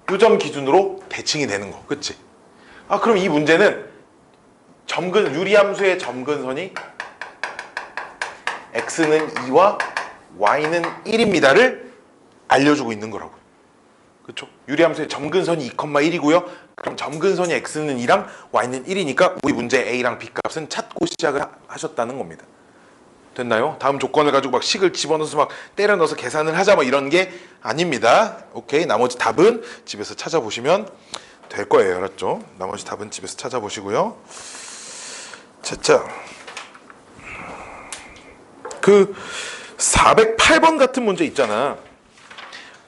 요점 기준으로 대칭이 되는 거. 그치? 그럼 이 문제는 유리함수의 점근선이 x는 2와 y는 1입니다를 알려주고 있는 거라고요. 그렇죠? 유리함수의 점근선이 2,1이고요. 그럼 점근선이 x는 2랑 y는 1이니까 우리 문제 a랑 b 값은 찾고 시작을 하셨다는 겁니다. 됐나요? 다음 조건을 가지고 막 식을 집어넣어서 막 때려 넣어서 계산을 하자 뭐 이런 게 아닙니다. 오케이. 나머지 답은 집에서 찾아보시면 될 거예요. 알았죠? 나머지 답은 집에서 찾아보시고요. 자, 그 408번 같은 문제 있잖아.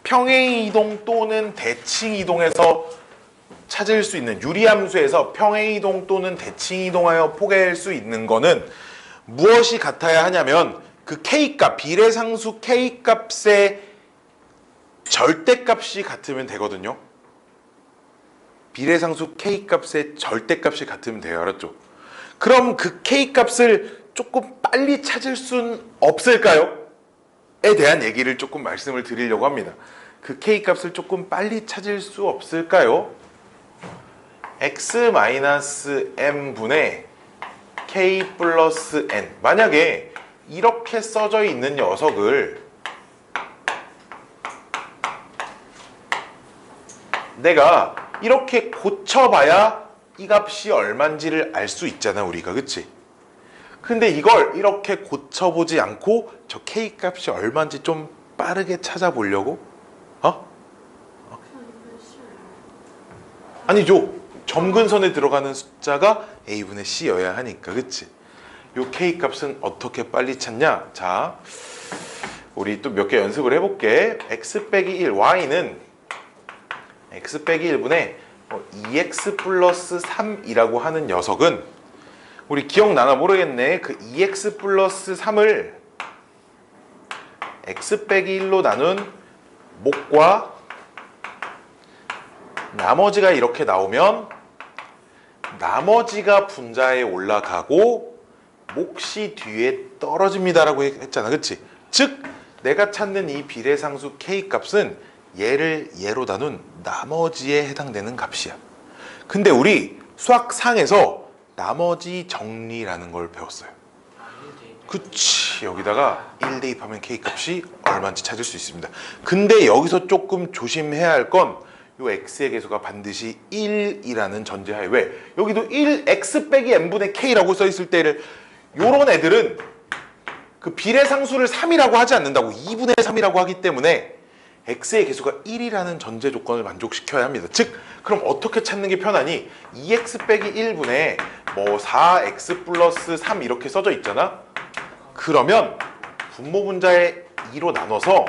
평행 이동 또는 대칭 이동에서 찾을 수 있는 유리함수에서 평행 이동 또는 대칭 이동하여 포개할 수 있는 거는 무엇이 같아야 하냐면 그 k값, 비례상수 k값의 절대값이 같으면 되거든요. 비례상수 k값의 절대값이 같으면 돼요. 알았죠? 그럼 그 k값을 조금 빨리 찾을 순 없을까요? 에 대한 얘기를 조금 말씀을 드리려고 합니다. 그 k값을 조금 빨리 찾을 수 없을까요? x-m분의 k 플러스 n. 만약에 이렇게 써져 있는 녀석을 내가 이렇게 고쳐봐야 이 값이 얼만지를 알 수 있잖아, 우리가. 그치? 근데 이걸 이렇게 고쳐보지 않고 저 k 값이 얼만지 좀 빠르게 찾아보려고? 아니죠. 점근선에 들어가는 숫자가 a분의 c여야 하니까. 그치? 요 k 값은 어떻게 빨리 찾냐? 자, 우리 또 몇 개 연습을 해볼게. x 빼기 1, y는 x 빼기 1분의 2x 플러스 3이라고 하는 녀석은 우리 기억나나 모르겠네. 그 2x 플러스 3을 x 빼기 1로 나눈 목과 나머지가 이렇게 나오면 나머지가 분자에 올라가고 몫이 뒤에 떨어집니다라고 했잖아. 그치? 즉 내가 찾는 이 비례상수 k 값은 얘를 얘로 나눈 나머지에 해당되는 값이야. 근데 우리 수학상에서 나머지 정리라는 걸 배웠어요. 그치. 여기다가 1 대입하면 k 값이 얼마인지 찾을 수 있습니다. 근데 여기서 조금 조심해야 할 건 요 x의 계수가 반드시 1이라는 전제하에, 왜? 여기도 1 x 빼기 n분의 k라고 써있을 때를 요런 애들은 그 비례상수를 3이라고 하지 않는다고, 2분의 3이라고 하기 때문에 x의 계수가 1이라는 전제 조건을 만족시켜야 합니다. 즉 그럼 어떻게 찾는 게 편하니? 2x 빼기 1분의 뭐 4x 플러스 3 이렇게 써져 있잖아. 그러면 분모 분자에 2로 나눠서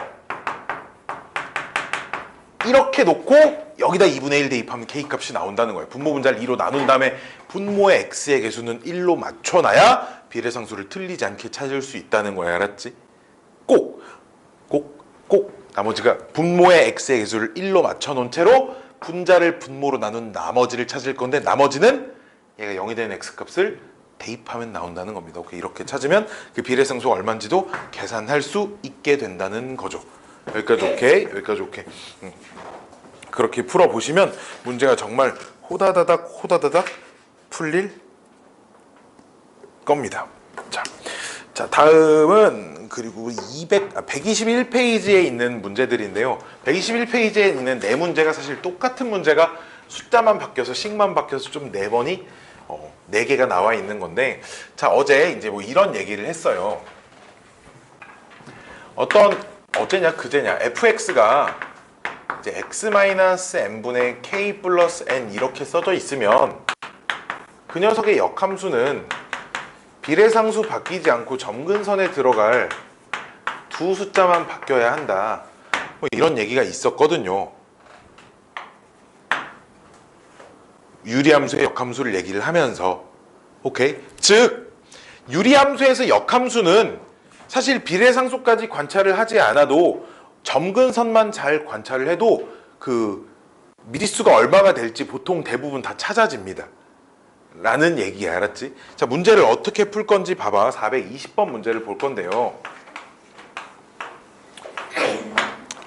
이렇게 놓고 여기다 2분의 1 대입하면 k값이 나온다는 거예요. 분모 분자를 2로 나눈 다음에 분모의 x의 계수는 1로 맞춰놔야 비례상수를 틀리지 않게 찾을 수 있다는 거야. 알았지? 꼭 나머지가 분모의 x의 계수를 1로 맞춰놓은 채로 분자를 분모로 나눈 나머지를 찾을 건데, 나머지는 얘가 0이 되는 x값을 대입하면 나온다는 겁니다. 오케이, 이렇게 찾으면 그 비례상수가 얼마인지도 계산할 수 있게 된다는 거죠. 여기까지 오케이? 여기까지 오케이. 그렇게 풀어보시면 문제가 정말 호다다닥 풀릴 겁니다. 자, 다음은 그리고 121페이지에 있는 문제들인데요. 121페이지에 있는 네 문제가 사실 똑같은 문제가 숫자만 바뀌어서 식만 바뀌어서 좀 네 번이 네 개가 나와 있는 건데, 자, 어제 이제 뭐 이런 얘기를 했어요. 어제냐 그제냐 fx가 이제 x-n분의 k 플러스 n 이렇게 써져 있으면 그 녀석의 역함수는 비례상수 바뀌지 않고 점근선에 들어갈 두 숫자만 바뀌어야 한다, 뭐 이런 얘기가 있었거든요. 유리함수의 역함수를 얘기를 하면서. 오케이? 즉 유리함수에서 역함수는 사실 비례상수까지 관찰을 하지 않아도 점근선만 잘 관찰을 해도 그 미리수가 얼마가 될지 보통 대부분 다 찾아집니다 라는 얘기야. 알았지? 자, 문제를 어떻게 풀 건지 봐봐. 420번 문제를 볼 건데요.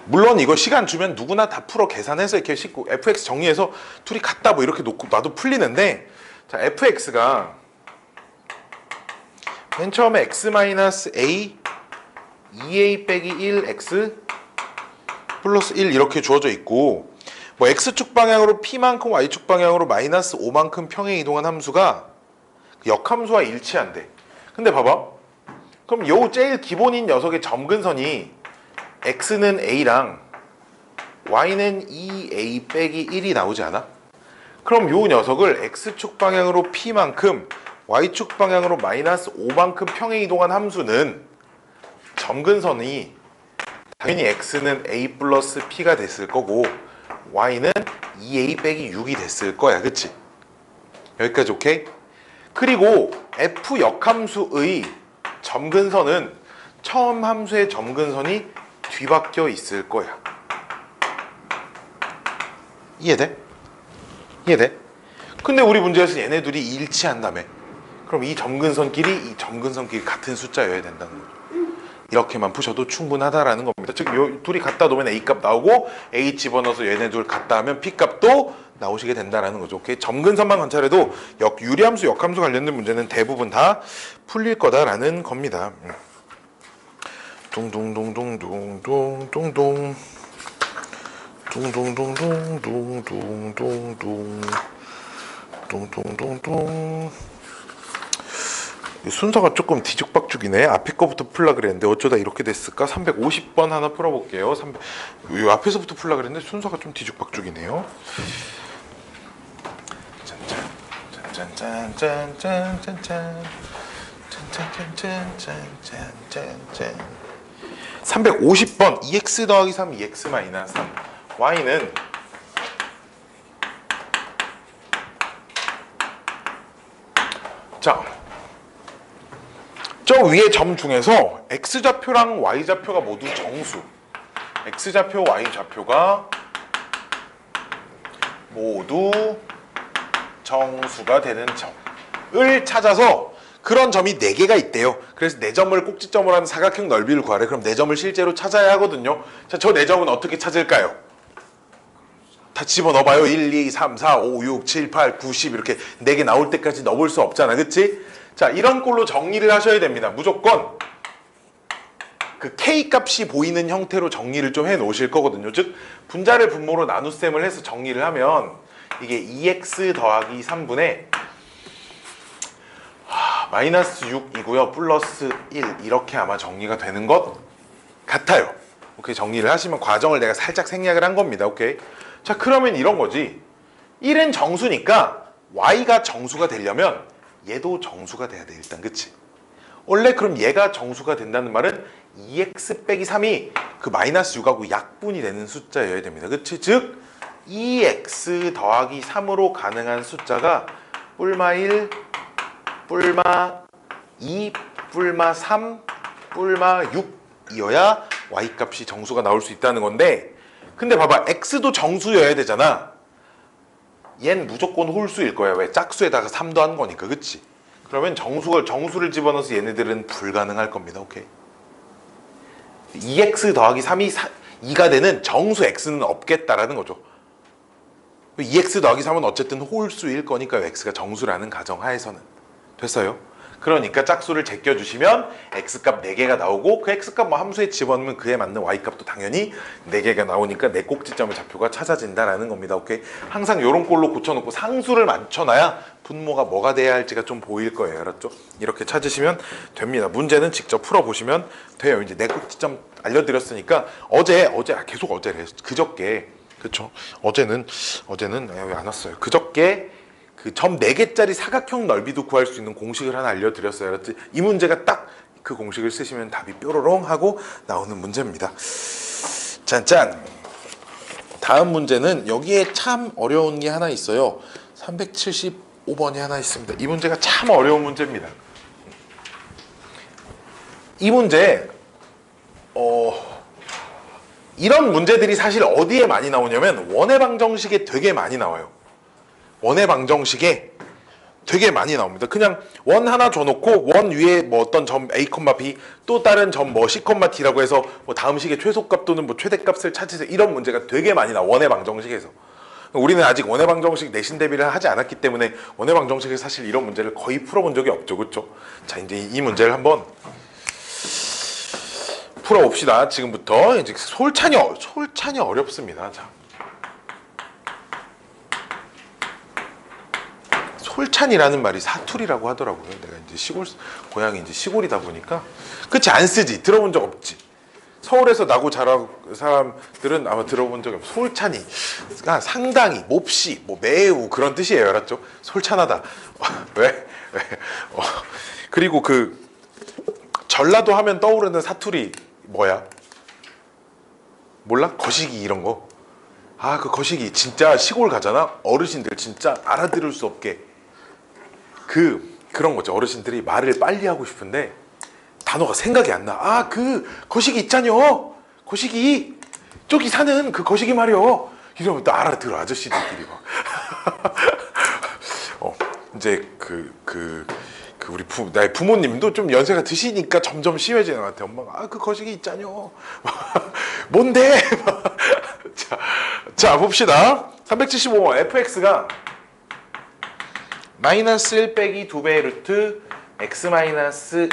물론 이거 시간 주면 누구나 다 풀어 계산해서 이렇게 싣고 fx 정리해서 둘이 같다 뭐 이렇게 놓고 놔도 풀리는데, 자, fx가 맨 처음에 x-a 2a 빼기 1x 플러스 1 이렇게 주어져 있고, 뭐 x축 방향으로 p만큼 y축 방향으로 마이너스 5만큼 평행 이동한 함수가 역함수와 일치한대. 근데 봐봐. 그럼 요 제일 기본인 녀석의 점근선이 x는 a랑 y는 2a 빼기 1이 나오지 않아? 그럼 요 녀석을 x축 방향으로 p만큼 y축 방향으로 마이너스 5만큼 평행 이동한 함수는 점근선이 당연히 x는 a 플러스 p가 됐을 거고 y는 2a 빼기 6이 됐을 거야. 그치? 여기까지 오케이? 그리고 f 역함수의 점근선은 처음 함수의 점근선이 뒤바뀌어 있을 거야. 이해돼? 이해돼? 근데 우리 문제에서 얘네 둘이 일치한다며. 그럼 이 점근선끼리 같은 숫자여야 된다는 거죠. 이렇게만 푸셔도 충분하다라는 겁니다. 즉, 요 둘이 갖다 놓으면 a 값 나오고 a 집어넣어서 얘네 둘 갖다 하면 p 값도 나오시게 된다라는 거죠. 오케이? 점근선만 관찰해도 유리함수, 역함수 관련된 문제는 대부분 다 풀릴 거다라는 겁니다. 둥둥둥둥둥둥둥둥 둥둥둥둥둥둥둥둥둥. 순서가 조금 뒤죽박죽이네. 앞에 거부터 풀라 그랬는데 어쩌다 이렇게 됐을까? 350번 하나 풀어볼게요. 이 앞에서부터 풀라 그랬는데 순서가 좀 뒤죽박죽이네요. 짠짠짠짠짠짠짠짠 350번 2x 더하기 3 2x 마이너스 3 y는 자, 저 위에 점 중에서 x좌표랑 y좌표가 모두 정수, x좌표, y좌표가 모두 정수가 되는 점을 찾아서 그런 점이 4개가 있대요. 그래서 4점을 꼭지점으로 하는 사각형 넓이를 구하래. 그럼 4점을 실제로 찾아야 하거든요. 자, 저 4점은 어떻게 찾을까요? 다 집어넣어봐요. 1, 2, 3, 4, 5, 6, 7, 8, 9, 10 이렇게 4개 나올 때까지 넣어볼 수 없잖아. 그치? 자, 이런 꼴로 정리를 하셔야 됩니다. 무조건 그 k 값이 보이는 형태로 정리를 좀 해 놓으실 거거든요. 즉, 분자를 분모로 나눗셈을 해서 정리를 하면 이게 2x 더하기 3분의 마이너스 6이고요. 플러스 1 이렇게 아마 정리가 되는 것 같아요. 오케이, 정리를 하시면 과정을 내가 살짝 생략을 한 겁니다. 오케이. 자, 그러면 이런 거지. 1은 정수니까 y가 정수가 되려면 얘도 정수가 돼야 돼. 일단 그치? 원래 그럼 얘가 정수가 된다는 말은 2x 빼기 3이 그 마이너스 6하고 약분이 되는 숫자여야 됩니다. 그치? 즉 2x 더하기 3으로 가능한 숫자가 뿔마 1, 뿔마 2, 뿔마 3, 뿔마 6이어야 y값이 정수가 나올 수 있다는 건데, 근데 봐봐, x도 정수여야 되잖아. 얜 무조건 홀수일 거야. 왜? 짝수에다가 3도 한 거니까. 그치? 그러면 정수를 집어넣어서 얘네들은 불가능할 겁니다. 오케이? 2x 더하기 3이 2가 되는 정수 x는 없겠다라는 거죠. 2x 더하기 3은 어쨌든 홀수일 거니까 x가 정수라는 가정하에서는. 됐어요? 그러니까 짝수를 제껴주시면 x값 4개가 나오고, 그 x값 뭐 함수에 집어넣으면 그에 맞는 y값도 당연히 4개가 나오니까 내 꼭지점의 좌표가 찾아진다라는 겁니다. 오케이? 항상 요런 꼴로 고쳐놓고 상수를 맞춰놔야 분모가 뭐가 돼야 할지가 좀 보일 거예요. 알았죠? 이렇게 찾으시면 됩니다. 문제는 직접 풀어보시면 돼요. 이제 내 꼭지점 알려드렸으니까 계속 어제래. 그저께. 그쵸? 어제는 왜 안 왔어요? 그저께 그 점 4개짜리 사각형 넓이도 구할 수 있는 공식을 하나 알려드렸어요. 알았지? 이 문제가 딱 그 공식을 쓰시면 답이 뾰로롱 하고 나오는 문제입니다. 짠짠! 다음 문제는 여기에 참 어려운 게 하나 있어요. 375번이 하나 있습니다. 이 문제가 참 어려운 문제입니다. 이 문제 이런 문제들이 사실 어디에 많이 나오냐면 원의 방정식에 되게 많이 나와요. 원의 방정식에 되게 많이 나옵니다. 그냥 원 하나 줘놓고 원 위에 뭐 어떤 점 a, b 또 다른 점 뭐 c, d라고 해서 뭐 다음 식의 최소값 또는 뭐 최대값을 찾으세요. 이런 문제가 되게 많이 나와. 원의 방정식에서. 우리는 아직 원의 방정식 내신 대비를 하지 않았기 때문에 원의 방정식에서 사실 이런 문제를 거의 풀어본 적이 없죠. 그렇죠? 자, 이제 이 문제를 한번 풀어봅시다. 지금부터 이제 솔찬이 어렵습니다. 자, 솔찬이라는 말이 사투리라고 하더라고요. 내가 이제 고향이 이제 시골이다 보니까. 그치, 안 쓰지. 들어본 적 없지. 서울에서 나고 자란 사람들은 아마 들어본 적이 없어. 솔찬이가 상당히, 몹시, 뭐 매우 그런 뜻이에요. 알았죠? 솔찬하다. 왜? 그리고 그 전라도 하면 떠오르는 사투리 뭐야? 몰라? 거시기 이런 거. 아, 그 거시기 진짜 시골 가잖아. 어르신들 진짜 알아들을 수 없게 그런 거죠. 어르신들이 말을 빨리 하고 싶은데 단어가 생각이 안 나. 아, 그 거시기 있잖여. 거시기 저기 사는 그 거시기 말이여. 이러면 또 알아들어, 아저씨들끼리 막. 이제 우리 나의 부모님도 좀 연세가 드시니까 점점 심해지는 것 같아요. 엄마가 그 거시기 있잖여. 뭔데? 자 봅시다. 375번 fx가 마이너스 1 빼기 2배의 루트 x 마이너스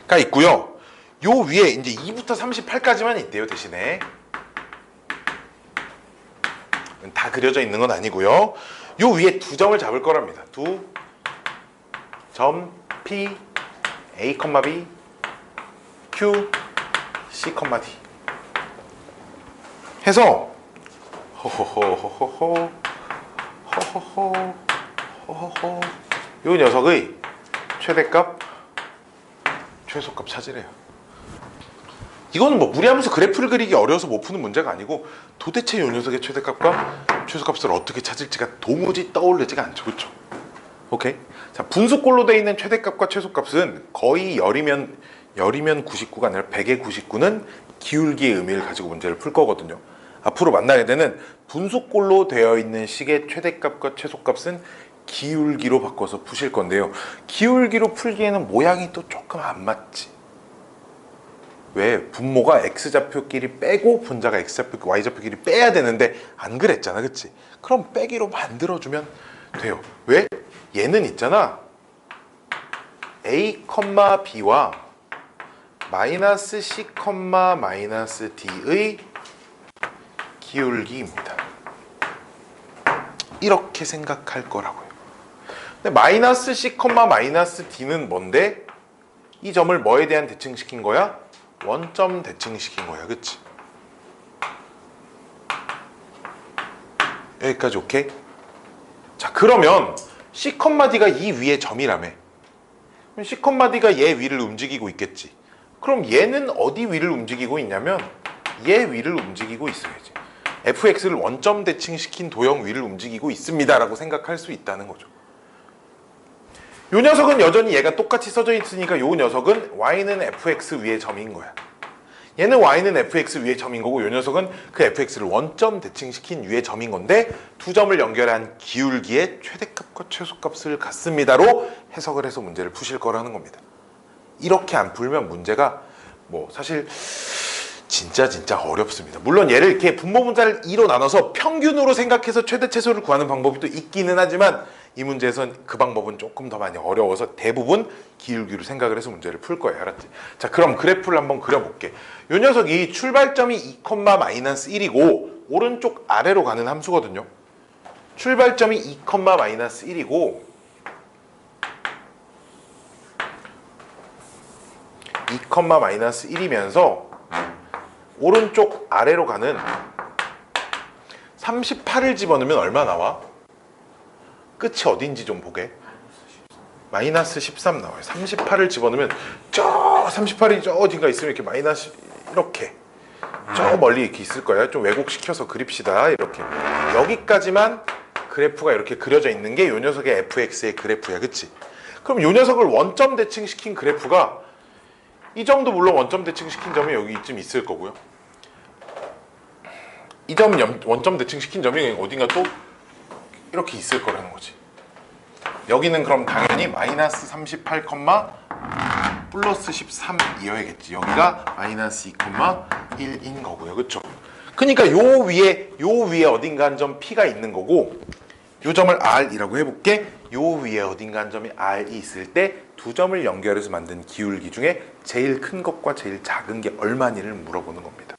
2가 있고요. 요 위에 이제 2부터 38까지만 있대요. 대신에 다 그려져 있는 건 아니고요. 요 위에 두 점을 잡을 거랍니다. 두 점 P A, B Q C, D 해서 호호호호호호 요 녀석의 최대값 최소값 찾으래요. 이거는 뭐 무리하면서 그래프를 그리기 어려워서 못 푸는 문제가 아니고 도대체 요 녀석의 최대값과 최소값을 어떻게 찾을지가 도무지 떠오르지가 않죠. 그렇죠? 오케이. 자, 분수꼴로 되어 있는 최대값과 최소값은 거의 열이면 99가 아니라 100의 99는 기울기의 의미를 가지고 문제를 풀 거거든요. 앞으로 만나게 되는 분수꼴로 되어 있는 식의 최대값과 최소값은 기울기로 바꿔서 푸실 건데요. 기울기로 풀기에는 모양이 또 조금 안 맞지. 왜? 분모가 x좌표끼리 빼고 분자가 x좌표, y좌표끼리 빼야 되는데 안 그랬잖아. 그치? 그럼 빼기로 만들어주면 돼요. 왜? 얘는 있잖아. a, b와 마이너스 c, 마이너스 d의 기울기입니다. 이렇게 생각할 거라고요. 근데 마이너스 c, 마이너스 d는 뭔데? 이 점을 뭐에 대한 대칭시킨 거야? 원점 대칭시킨 거야. 그치? 여기까지 오케이? 자, 그러면 C, D가 이 위에 점이라며. 그럼 C, D가 얘 위를 움직이고 있겠지. 그럼 얘는 어디 위를 움직이고 있냐면 얘 위를 움직이고 있어야지. fx를 원점 대칭시킨 도형 위를 움직이고 있습니다 라고 생각할 수 있다는 거죠. 요 녀석은 여전히 얘가 똑같이 써져 있으니까 요 녀석은 y는 fx 위의 점인 거야. 얘는 y는 fx 위의 점인 거고 요 녀석은 그 fx를 원점 대칭시킨 위의 점인 건데 두 점을 연결한 기울기의 최대값과 최소값을 갖습니다로 해석을 해서 문제를 푸실 거라는 겁니다. 이렇게 안 풀면 문제가 뭐 사실 진짜 어렵습니다. 물론 얘를 이렇게 분모 분자를 2로 나눠서 평균으로 생각해서 최대 최소를 구하는 방법이 또 있기는 하지만 이 문제에선 그 방법은 조금 더 많이 어려워서 대부분 기울기로 생각을 해서 문제를 풀 거예요. 알았지? 자, 그럼 그래프를 한번 그려볼게. 요 녀석이 출발점이 2, 마이너스 1이고 오른쪽 아래로 가는 함수거든요. 출발점이 2, 마이너스 1이고 2, 마이너스 1이면서 오른쪽 아래로 가는 38을 집어넣으면 얼마 나와? 끝이 어딘지 좀 보게. 마이너스 13 나와요. 38을 집어넣으면 저 38이 저 어딘가 있으면 이렇게 마이너스 이렇게 저 멀리 이렇게 있을 거예요. 좀 왜곡시켜서 그립시다. 이렇게 여기까지만 그래프가 이렇게 그려져 있는 게 요 녀석의 fx의 그래프야. 그치? 그럼 요 녀석을 원점 대칭시킨 그래프가 이 점도 물론 원점 대칭시킨 점이 여기쯤 있을 거고요. 이 점 원점 대칭시킨 점이 어딘가 또 이렇게 있을 거라는 거지. 여기는 그럼 당연히 마이너스 38, 플러스 13이어야겠지. 여기가 마이너스 2, 1인 거고요. 그쵸? 그러니까 요 위에 어딘가 한 점 P가 있는 거고 요 점을 R이라고 해볼게. 요 위에 어딘가 한 점이 R이 있을 때 두 점을 연결해서 만든 기울기 중에 제일 큰 것과 제일 작은 게 얼마니를 물어보는 겁니다.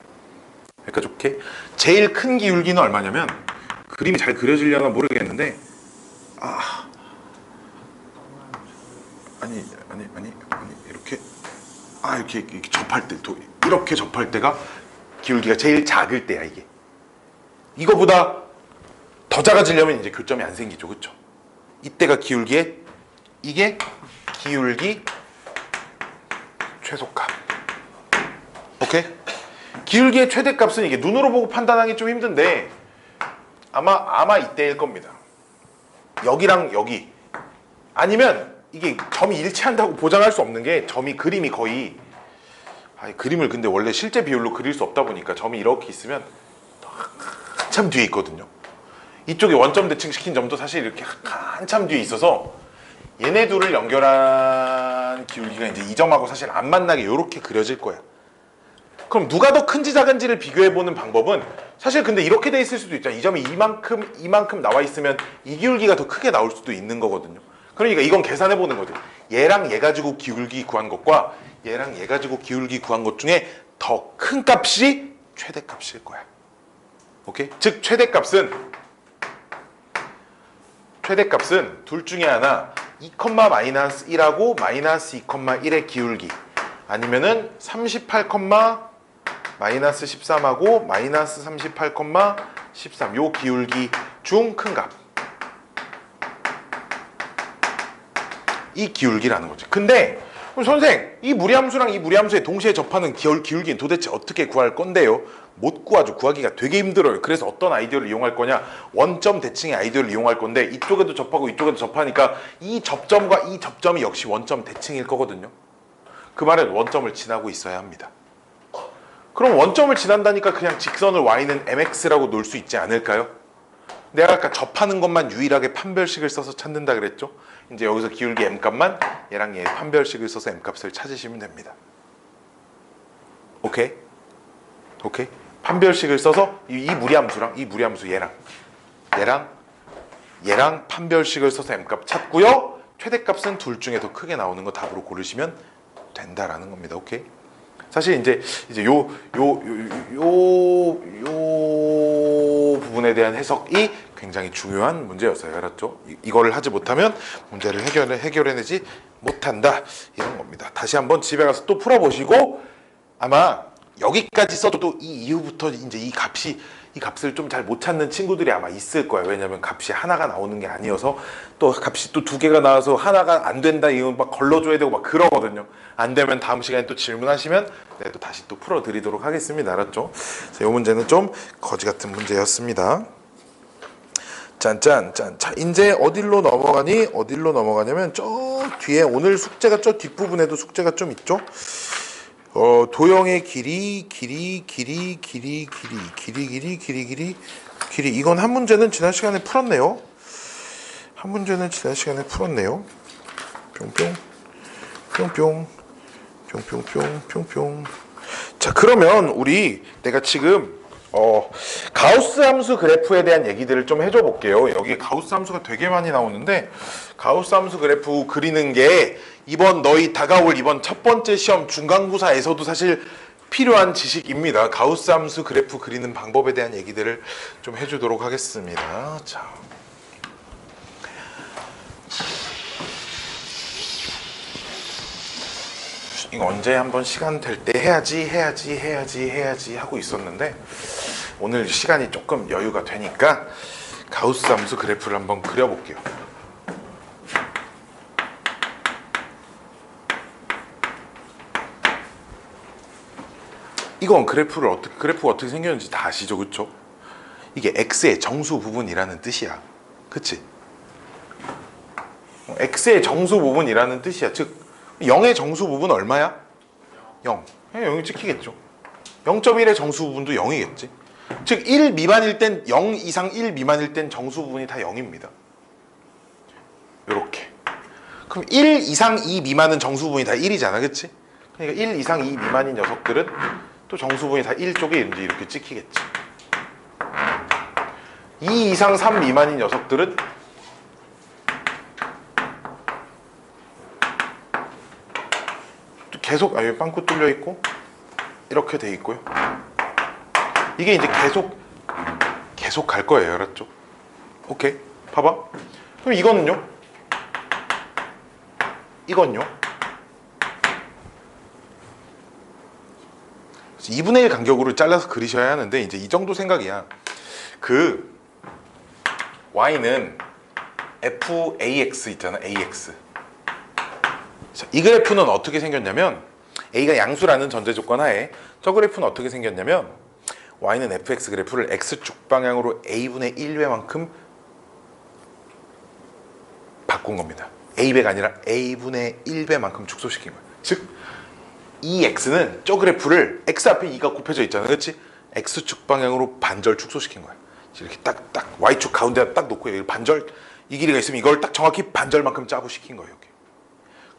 그러니까 좋게 제일 큰 기울기는 얼마냐면, 그림이 잘 그려지려나 모르겠는데 아니 이렇게 이렇게 접할 때, 이렇게 접할 때가 기울기가 제일 작을 때야. 이거보다 더 작아지려면 이제 교점이 안 생기죠, 그렇죠? 이때가 이게 기울기 최소값. 오케이? 기울기의 최대값은 이게 눈으로 보고 판단하기 좀 힘든데 아마 이때일 겁니다. 여기랑 여기, 아니면 이게 점이 일치한다고 보장할 수 없는 게, 점이 그림이 거의 그림을 근데 원래 실제 비율로 그릴 수 없다 보니까 점이 이렇게 있으면 한참 뒤에 있거든요. 이쪽에 원점 대칭시킨 점도 사실 이렇게 한참 뒤에 있어서 얘네 둘을 연결한 기울기가 이제 이 점하고 사실 안 만나게 이렇게 그려질 거야. 그럼 누가 더 큰지 작은지를 비교해보는 방법은 사실 근데 이렇게 돼 있을 수도 있잖아. 이 점이 이만큼 나와 있으면 이 기울기가 더 크게 나올 수도 있는 거거든요. 그러니까 이건 계산해보는 거죠. 얘랑 얘 가지고 기울기 구한 것과 얘랑 얘 가지고 기울기 구한 것 중에 더 큰 값이 최대값일 거야. 오케이? 즉 최대값은 둘 중에 하나 2,-1하고 -2,1의 기울기, 아니면은 38,-13하고 -38,13 요 기울기 중 큰 값, 이 기울기라는 거지. 근데 선생, 이 무리함수랑 이 무리함수에 동시에 접하는 기울기는 도대체 어떻게 구할 건데요? 못 구하죠. 구하기가 되게 힘들어요. 그래서 어떤 아이디어를 이용할 거냐, 원점 대칭의 아이디어를 이용할 건데, 이쪽에도 접하고 이쪽에도 접하니까 이 접점과 이 접점이 역시 원점 대칭일 거거든요. 그 말은 원점을 지나고 있어야 합니다. 그럼 원점을 지난다니까 그냥 직선을 y는 mx라고 놓을 수 있지 않을까요? 내가 아까 접하는 것만 유일하게 판별식을 써서 찾는다 그랬죠? 이제 여기서 기울기 m값만 얘랑 얘 판별식을 써서 m값을 찾으시면 됩니다. 오케이? 판별식을 써서 이 무리함수 얘랑 판별식을 써서 m값 찾고요. 최대값은 둘 중에 더 크게 나오는 거 답으로 고르시면 된다라는 겁니다. 오케이? 사실 이제 요 부분에 대한 해석이 굉장히 중요한 문제였어요. 알았죠? 이거를 하지 못하면 문제를 해결해내지 못한다, 이런 겁니다. 다시 한번 집에 가서 또 풀어보시고, 아마 여기까지 써도 이 이후부터 이제 이 값을 좀 잘 못 찾는 친구들이 아마 있을 거예요. 왜냐면 값이 하나가 나오는 게 아니어서, 또 값이 또 두 개가 나와서 하나가 안 된다, 이건 막 걸러줘야 되고 막 그러거든요. 안 되면 다음 시간에 또 질문하시면 네, 또 다시 또 풀어드리도록 하겠습니다. 알았죠? 자, 이 문제는 좀 거지 같은 문제였습니다. 짠. 자, 이제 어디로 넘어가냐면 저 뒤에 오늘 숙제가 저 뒷부분에도 숙제가 좀 있죠? 도형의 길이 이건 한 문제는 지난 시간에 풀었네요. 뿅뿅. 자, 그러면 내가 지금 가우스 함수 그래프에 대한 얘기들을 좀 해줘 볼게요. 여기 가우스 함수가 되게 많이 나오는데, 가우스 함수 그래프 그리는 게 너희 다가올 이번 첫 번째 시험 중간고사에서도 사실 필요한 지식입니다. 가우스 함수 그래프 그리는 방법에 대한 얘기들을 좀 해주도록 하겠습니다. 자, 이거 언제 한번 시간 될 때 해야지 하고 있었는데, 오늘 시간이 조금 여유가 되니까 가우스 함수 그래프를 한번 그려볼게요. 이건 그래프가 어떻게 생겼는지 다 아시죠? 그쵸? 이게 x의 정수 부분이라는 뜻이야. 그치? x의 정수 부분이라는 뜻이야. 즉 0의 정수 부분 얼마야? 0. 0이 찍히겠죠. 0.1의 정수 부분도 0이겠지. 즉 1 미만일 땐, 0 이상 1 미만일 땐 정수 부분이 다 0입니다. 요렇게. 그럼 1 이상 2 미만은 정수 부분이 다 1이잖아. 그치? 그러니까 1 이상 2 미만인 녀석들은 또 정수 부분이 다 1 쪽에 이제 이렇게 찍히겠지. 2 이상 3 미만인 녀석들은 계속 여기 빵꾸 뚫려 있고 이렇게 돼 있고요. 이게 이제 계속 갈 거예요. 알았죠? 오케이. 봐봐. 그럼 이거는요? 이건요? 2분의 1 간격으로 잘라서 그리셔야 하는데 이제 이 정도 생각이야. 그 y는 fax 있잖아. ax. 자, 이 그래프는 어떻게 생겼냐면 a가 양수라는 전제 조건 하에 저 그래프는 어떻게 생겼냐면 y는 fx 그래프를 x축 방향으로 a분의 1배만큼 바꾼 겁니다. a배가 아니라 a분의 1배만큼 축소시킨 거예요. 즉 이 x는 저 그래프를 x 앞에 2가 곱해져 있잖아요. 그렇지? x축 방향으로 반절 축소시킨 거예요. 이렇게 딱 y축 가운데 딱 놓고 여기 반절 이 길이가 있으면 이걸 딱 정확히 반절만큼 짜부시킨 거예요. 이렇게.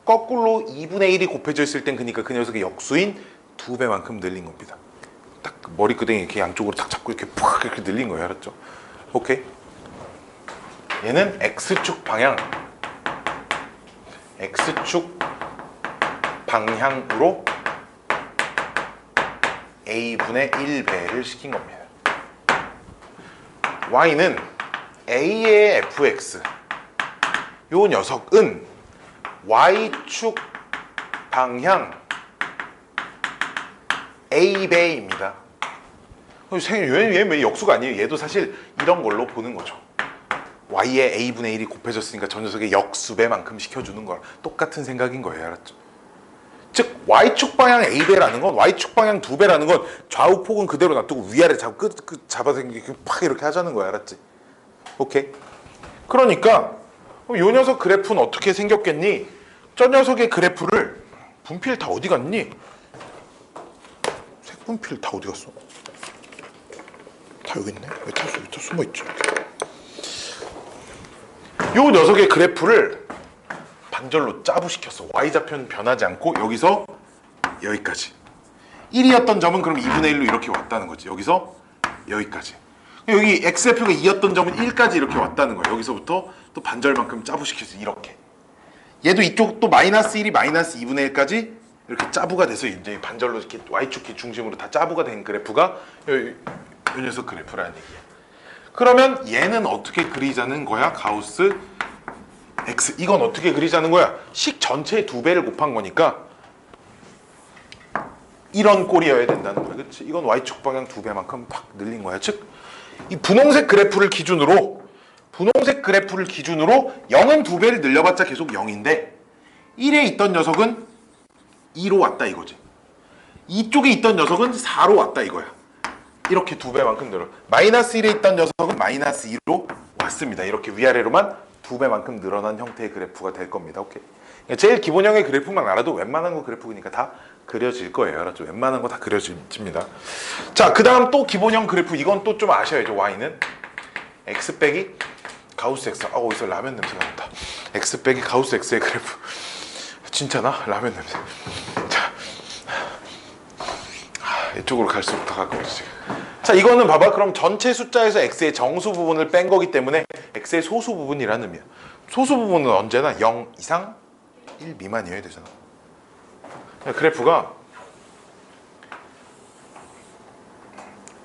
거꾸로 2분의 1이 곱해져 있을 땐 그러니까 그 녀석의 역수인 2배만큼 늘린 겁니다. 딱 머리끄댕이 이렇게 양쪽으로 딱 잡고 이렇게 푹 이렇게 늘린 거예요. 알았죠? 오케이. 얘는 x축 방향으로 a분의 1배를 시킨 겁니다. y는 a의 fx 요 녀석은 y축 방향 a배입니다. 얘 왜 역수가 아니에요? 얘도 사실 이런 걸로 보는 거죠. y의 a분의 1이 곱해졌으니까 저 녀석의 역수배만큼 시켜주는 거랑 똑같은 생각인 거예요. 알았죠? 즉 y축 방향 a배라는 건 y축 방향 2배라는 건 좌우 폭은 그대로 놔두고 위아래 잡아서 팍 이렇게 하자는 거야. 알았지? 오케이. 그러니까 요 녀석 그래프는 어떻게 생겼겠니? 저 녀석의 그래프를 분필 다 어디 갔니? 색분필 다 어디 갔어? 다 여기 있네. 왜 다 숨어 있지? 요 녀석의 그래프를 반절로 짜부시켰어. y좌표는 변하지 않고 여기서 여기까지 1이었던 점은 그럼 2분의 1로 이렇게 왔다는 거지. 여기서 여기까지. 여기 x좌표가 2였던 점은 1까지 이렇게 왔다는 거야. 여기서부터 또 반절만큼 짜부시켰어. 이렇게. 얘도 이쪽 또 마이너스 1이 마이너스 2분의 1까지 이렇게 짜부가 돼서 이제 반절로 이렇게 y축 중심으로 다 짜부가 된 그래프가 이 녀석 그래프라는 얘기야. 그러면 얘는 어떻게 그리자는 거야? 가우스 x. 이건 어떻게 그리자는 거야? 식 전체의 2배를 곱한 거니까 이런 꼴이어야 된다는 거야. 그렇지? 이건 y축 방향 2배만큼 팍 늘린 거야. 즉 이 분홍색 그래프를 기준으로 0은 2배를 늘려봤자 계속 0인데 1에 있던 녀석은 2로 왔다 이거지. 이쪽에 있던 녀석은 4로 왔다 이거야. 이렇게 2배만큼 늘어. 마이너스 1에 있던 녀석은 마이너스 2로 왔습니다. 이렇게 위아래로만 2배만큼 늘어난 형태의 그래프가 될 겁니다. 오케이. 제일 기본형의 그래프만 알아도 웬만한 거 그래프니까 다 그려질 거예요. 알았죠? 웬만한 거 다 그려집니다. 자, 그 다음 또 기본형 그래프. 이건 또 좀 아셔야죠. y는 x 빼기 가우스 x. 어디서 라면 냄새가 난다. x 빼기 가우스 x의 그래프. 진짜나? 라면 냄새. 자, 이쪽으로 갈수록 더 가까워지지. 자, 이거는 봐봐. 그럼 전체 숫자에서 x의 정수 부분을 뺀 거기 때문에 x의 소수 부분이라는 의미야. 소수 부분은 언제나 0 이상 1 미만이어야 되잖아. 그래프가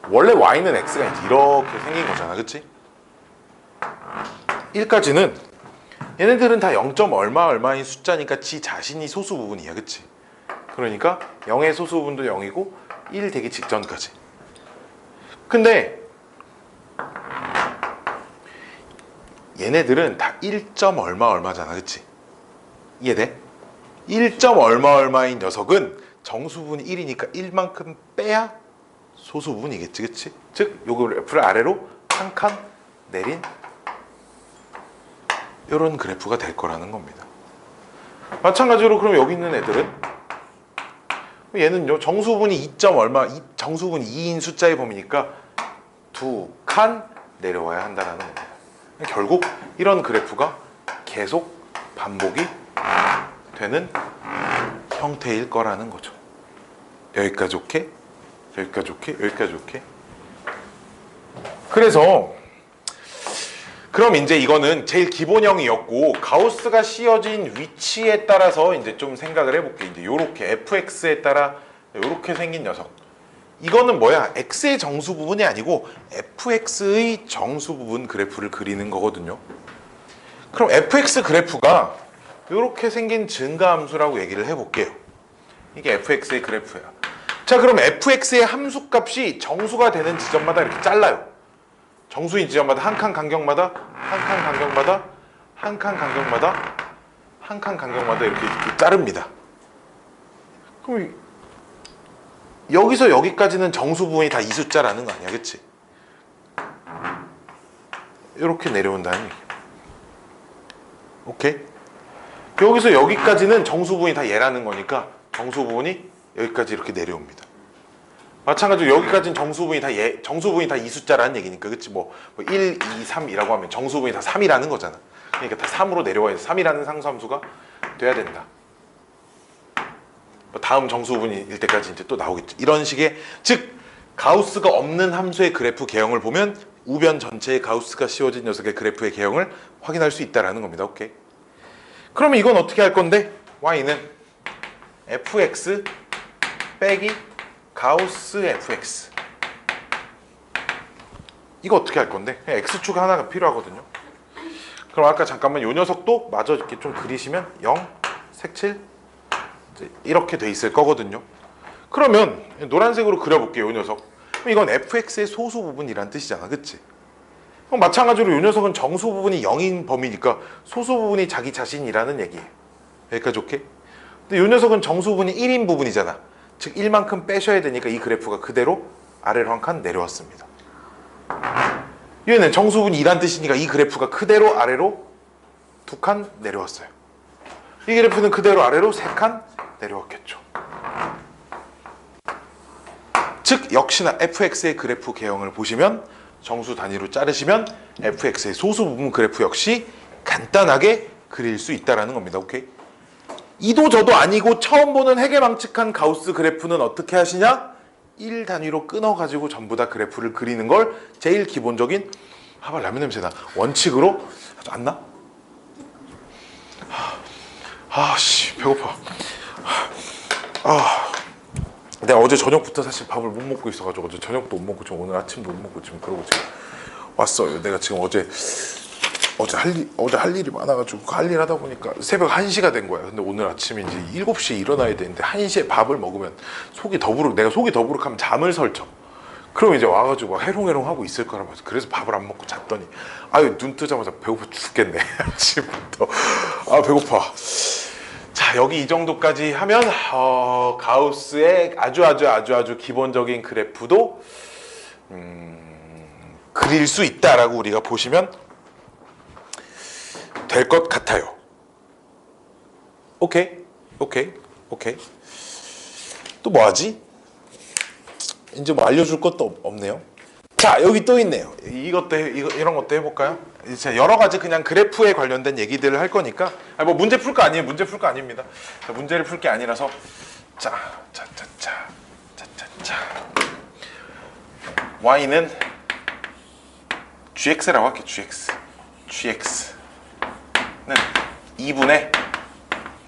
원래 y는 x가 이렇게 생긴 거잖아. 그치? 1까지는 얘네들은 다 0. 얼마인 숫자니까 지 자신이 소수 부분이야. 그치? 그러니까 0의 소수 부분도 0이고 1 되기 직전까지. 근데 얘네들은 다 1. 얼마잖아. 그치? 이해돼? 1. 얼마인 녀석은 정수분이 1이니까 1만큼 빼야 소수분이겠지. 그치? 즉 요 그래프를 아래로 한 칸 내린 이런 그래프가 될 거라는 겁니다. 마찬가지로 그럼 여기 있는 애들은 얘는요 정수분이 2. 정수분이 2인 숫자의 범위니까 2칸 내려와야 한다는 겁니다. 결국 이런 그래프가 계속 반복이 되는 형태일 거라는 거죠. 여기까지 오케이? 여기까지 오케이? 여기까지 오케이? 그래서 그럼 이제 이거는 제일 기본형이었고 가우스가 씌워진 위치에 따라서 이제 좀 생각을 해볼게. 이제 요렇게 fx에 따라 요렇게 생긴 녀석. 이거는 뭐야? x의 정수 부분이 아니고 fx의 정수 부분 그래프를 그리는 거거든요. 그럼 fx 그래프가 요렇게 생긴 증가함수라고 얘기를 해볼게요. 이게 fx의 그래프야. 자, 그럼 fx의 함수값이 정수가 되는 지점마다 이렇게 잘라요. 정수인 지점마다 한 칸 간격마다 한 칸 간격마다 이렇게 자릅니다. 그럼 여기서 여기까지는 정수 부분이 다 이 숫자라는 거 아니야, 그치? 이렇게 내려온다는 얘기야. 오케이? 여기서 여기까지는 정수 부분이 다 얘라는 거니까 정수 부분이 여기까지 이렇게 내려옵니다. 마찬가지로 여기까지는 정수 부분이 다 정수 부분이 다 이 숫자라는 얘기니까, 그치? 뭐 1, 2, 3이라고 하면 정수 부분이 다 3이라는 거잖아. 그러니까 다 3으로 내려와야 돼. 3이라는 상수함수가 돼야 된다. 다음 정수 부분일 때까지 이제 또 나오겠죠. 이런 식의, 즉 가우스가 없는 함수의 그래프 개형을 보면 우변 전체에 가우스가 씌워진 녀석의 그래프의 개형을 확인할 수 있다라는 겁니다. 오케이. 그러면 이건 어떻게 할 건데? y는 fx 빼기 가우스 fx. 이거 어떻게 할 건데? x축 하나가 필요하거든요. 그럼 아까 잠깐만 요 녀석도 마저 이렇게 좀 그리시면 0, 색칠 이렇게 돼 있을 거거든요. 그러면 노란색으로 그려볼게요. 요 녀석. 그럼 이건 fx의 소수 부분이란 뜻이잖아, 그치? 그럼 마찬가지로 요 녀석은 정수 부분이 0인 범위니까 소수 부분이 자기 자신이라는 얘기예요. 여기까지 오케이? 근데 요 녀석은 정수 부분이 1인 부분이잖아. 즉 1만큼 빼셔야 되니까 이 그래프가 그대로 아래로 한 칸 내려왔습니다. 얘는 정수 부분이 2란 뜻이니까 이 그래프가 그대로 아래로 2칸 내려왔어요. 이 그래프는 그대로 아래로 3칸 내려왔겠죠. 즉 역시나 fx의 그래프 개형을 보시면 정수 단위로 자르시면 fx의 소수 부분 그래프 역시 간단하게 그릴 수 있다는 겁니다. 오케이? 이도 저도 아니고 처음 보는 해괴망측한 가우스 그래프는 어떻게 하시냐? 1 단위로 끊어가지고 전부 다 그래프를 그리는 걸 제일 기본적인, 라면 냄새나, 원칙으로. 안 나? 씨 배고파. 내가 어제 저녁부터 사실 밥을 못 먹고 있어가지고 어제 저녁도 못 먹고 지금 오늘 아침도 못 먹고 지금 그러고 지금 왔어요. 내가 지금 어제 할 일이 많아가지고 할 일 하다 보니까 새벽 1시가 된 거야. 근데 오늘 아침에 이제 7시에 일어나야 되는데 1시에 밥을 먹으면 내가 속이 더부룩하면 잠을 설쳐. 그럼 이제 와가지고 해롱해롱 하고 있을 거란 말이야. 그래서 밥을 안 먹고 잤더니 눈 뜨자마자 배고파 죽겠네. 아침부터 배고파. 자, 여기 이 정도까지 하면 가우스의 아주 기본적인 그래프도 그릴 수 있다라고 우리가 보시면 될 것 같아요. 오케이. 또 뭐 하지? 이제 뭐 알려줄 것도 없네요. 자, 여기 또 있네요. 이런 것도 해볼까요? 이제 여러 가지 그냥 그래프에 관련된 얘기들을 할 거니까 뭐 문제 풀 거 아니에요. 문제 풀 거 아닙니다. 자, 문제를 풀 게 아니라서 y는 gx라고 할게요. gx는 2분의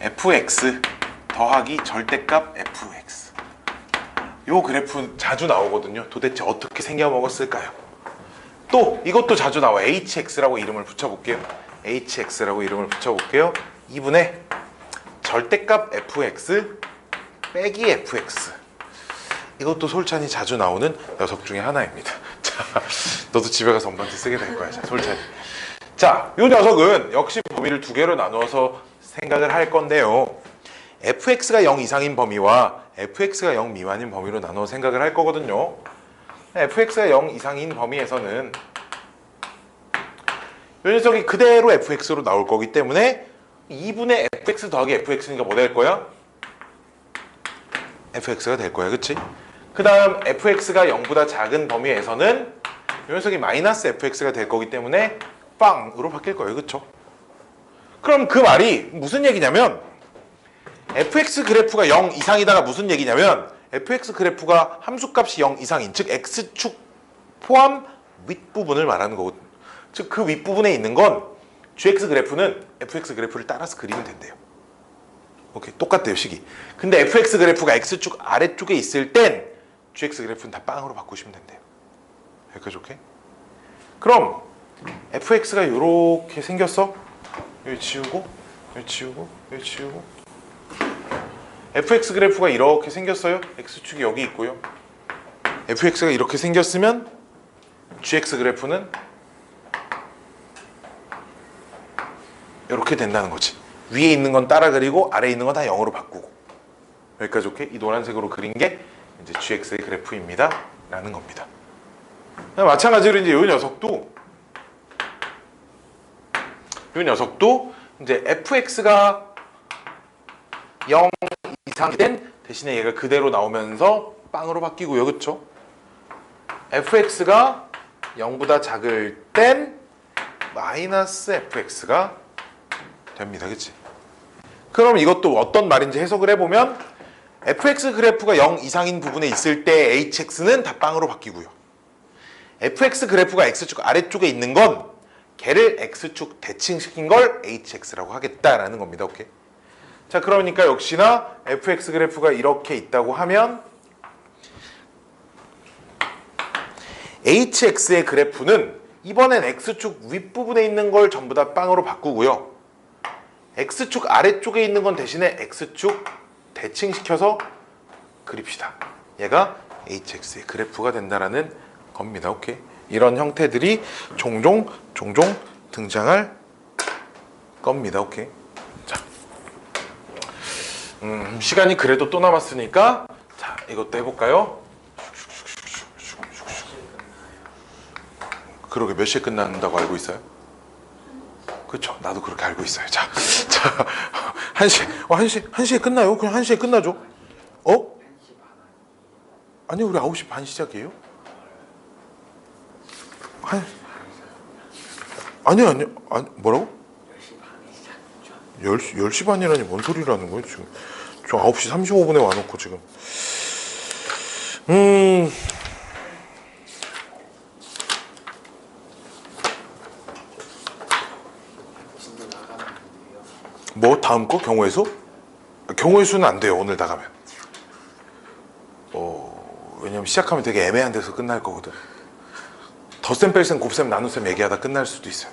fx 더하기 절대값 fx. 요 그래프 자주 나오거든요. 도대체 어떻게 생겨먹었을까요? 또 이것도 자주 나와. hx라고 이름을 붙여볼게요. 2분의 절대값 fx 빼기 fx. 이것도 솔찬히 자주 나오는 녀석 중에 하나입니다. 자, 너도 집에 가서 엄마한테 쓰게 될 거야. 자, 솔찬히. 자, 이 녀석은 역시 범위를 두 개로 나누어서 생각을 할 건데요. fx가 0 이상인 범위와 fx가 0 미만인 범위로 나눠 생각을 할 거거든요. fx가 0 이상인 범위에서는 이 녀석이 그대로 fx로 나올 거기 때문에 2분의 fx 더하기 fx니까 뭐 될 거야? fx가 될 거야, 그치? 그 다음 fx가 0보다 작은 범위에서는 이 녀석이 마이너스 fx가 될 거기 때문에 빵으로 바뀔 거예요, 그쵸? 그럼 그 말이 무슨 얘기냐면 fx 그래프가 0 이상이다가 무슨 얘기냐면 fx 그래프가 함수값이 0 이상인, 즉 x축 포함 윗부분을 말하는 거거든요. 즉 그 윗부분에 있는 건 gx 그래프는 fx 그래프를 따라서 그리면 된대요. 오케이, 똑같대요, 식이. 근데 fx 그래프가 x축 아래쪽에 있을 땐 gx 그래프는 다 빵으로 바꾸시면 된대요. 여기까지 오케이? 그럼 fx가 이렇게 생겼어. 여기 지우고, 여기 지우고, 여기 지우고. fx 그래프가 이렇게 생겼어요. x축이 여기 있고요. fx가 이렇게 생겼으면 gx 그래프는 이렇게 된다는 거지. 위에 있는 건 따라 그리고 아래에 있는 건 다 0으로 바꾸고. 여기까지 오케이? 이 노란색으로 그린 게 이제 gx의 그래프입니다 라는 겁니다. 마찬가지로 이제 이 녀석도 이제 fx가 0 이상이 된 대신에 얘가 그대로 나오면서 빵으로 바뀌고요. 그쵸? fx가 0보다 작을 땐 마이너스 fx가 됩니다. 그치? 그럼 이것도 어떤 말인지 해석을 해보면 fx 그래프가 0 이상인 부분에 있을 때 hx는 다 빵으로 바뀌고요. fx 그래프가 x축 아래쪽에 있는 건 걔를 x축 대칭시킨 걸 hx라고 하겠다라는 겁니다. 오케이? 자, 그러니까 역시나 fx 그래프가 이렇게 있다고 하면 hx의 그래프는 이번엔 x축 윗부분에 있는 걸 전부 다 빵으로 바꾸고요. x축 아래쪽에 있는 건 대신에 x축 대칭시켜서 그립시다. 얘가 hx의 그래프가 된다라는 겁니다. 오케이? 이런 형태들이 종종 등장할 겁니다. 오케이? 자, 시간이 그래도 또 남았으니까 자, 이것도 해볼까요? 그러게 몇 시에 끝난다고 알고 있어요? 그렇죠. 나도 그렇게 알고 있어요. 자, 1시에 끝나요? 그냥 1시에 끝나죠. 어? 아니, 우리 9시 반 시작이에요? 아니요. 아니, 뭐라고? 10시 반이라니 뭔 소리라는 거예요, 지금. 저 9시 35분에 와놓고 지금. 뭐 다음 거 경우의 수? 경우의 수는 안 돼요. 오늘 나가면. 왜냐면 시작하면 되게 애매한 데서 끝날 거거든. 덧셈, 뺄셈, 곱셈, 나눗셈 얘기하다 끝날 수도 있어요.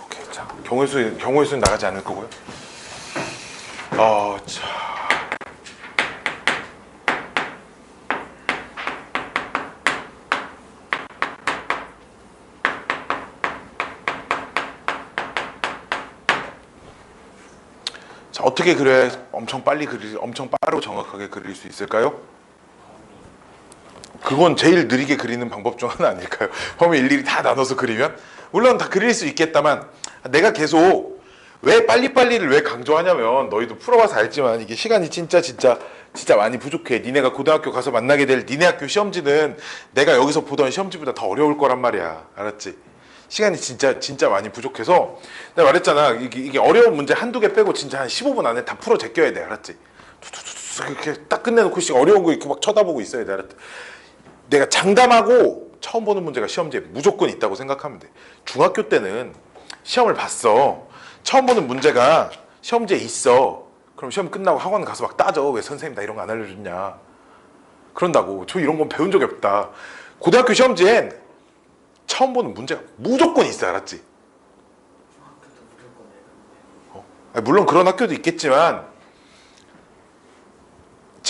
오케이, 자, 경우의 수는 나가지 않을 거고요. 자. 자, 어떻게 그려야 엄청 빠르고 정확하게 그릴 수 있을까요? 그건 제일 느리게 그리는 방법 중 하나 아닐까요? 범위 일일이 다 나눠서 그리면? 물론 다 그릴 수 있겠다만 내가 계속 왜 빨리빨리를 왜 강조하냐면 너희도 풀어봐서 알지만 이게 시간이 진짜 많이 부족해. 니네가 고등학교 가서 만나게 될 니네 학교 시험지는 내가 여기서 보던 시험지보다 더 어려울 거란 말이야. 알았지? 시간이 진짜 많이 부족해서 내가 말했잖아. 이게 어려운 문제 한두 개 빼고 진짜 한 15분 안에 다 풀어 제껴야 돼. 알았지? 이렇게 딱 끝내놓고 어려운 거 이렇게 막 쳐다보고 있어야 돼. 알았지? 내가 장담하고 처음 보는 문제가 시험지에 무조건 있다고 생각하면 돼. 중학교 때는 시험을 봤어. 처음 보는 문제가 시험지에 있어. 그럼 시험 끝나고 학원 가서 막 따져. 왜 선생님 나 이런 거 안 알려줬냐. 그런다고. 저 이런 건 배운 적이 없다. 고등학교 시험지엔 처음 보는 문제가 무조건 있어. 알았지? 물론 그런 학교도 있겠지만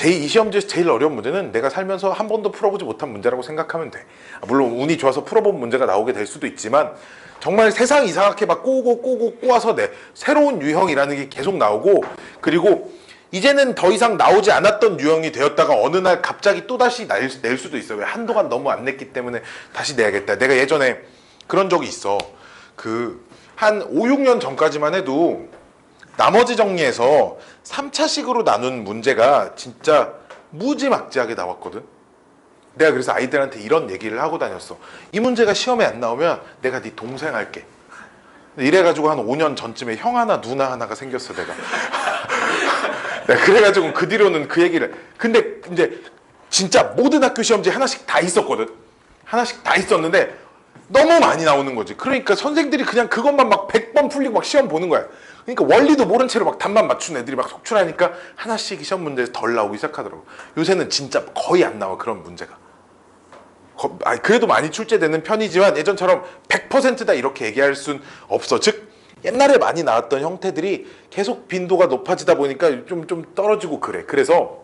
이 시험지에서 제일 어려운 문제는 내가 살면서 한 번도 풀어보지 못한 문제라고 생각하면 돼. 물론 운이 좋아서 풀어본 문제가 나오게 될 수도 있지만 정말 세상 이상하게 막 꼬고 꼬아서 새로운 유형이라는 게 계속 나오고, 그리고 이제는 더 이상 나오지 않았던 유형이 되었다가 어느 날 갑자기 또다시 낼 수도 있어요. 왜? 한동안 너무 안 냈기 때문에 다시 내야겠다. 내가 예전에 그런 적이 있어. 한 5, 6년 전까지만 해도 나머지 정리해서 3차식으로 나눈 문제가 진짜 무지막지하게 나왔거든. 내가 그래서 아이들한테 이런 얘기를 하고 다녔어. 이 문제가 시험에 안 나오면 내가 네 동생 할게. 이래가지고 한 5년 전쯤에 형 하나 누나 하나가 생겼어. 내가 그래가지고 그 뒤로는 그 얘기를. 근데 이제 진짜 모든 학교 시험지에 하나씩 다 있었거든. 하나씩 다 있었는데 너무 많이 나오는 거지. 그러니까 선생들이 그냥 그것만 막 100번 풀리고 막 시험 보는 거야. 그러니까 원리도 모른 채로 막 답만 맞춘 애들이 막 속출하니까 하나씩 시험 문제에서 덜 나오기 시작하더라고. 요새는 진짜 거의 안 나와, 그런 문제가. 그래도 많이 출제되는 편이지만 예전처럼 100%다 이렇게 얘기할 순 없어. 즉 옛날에 많이 나왔던 형태들이 계속 빈도가 높아지다 보니까 좀 떨어지고 그래. 그래서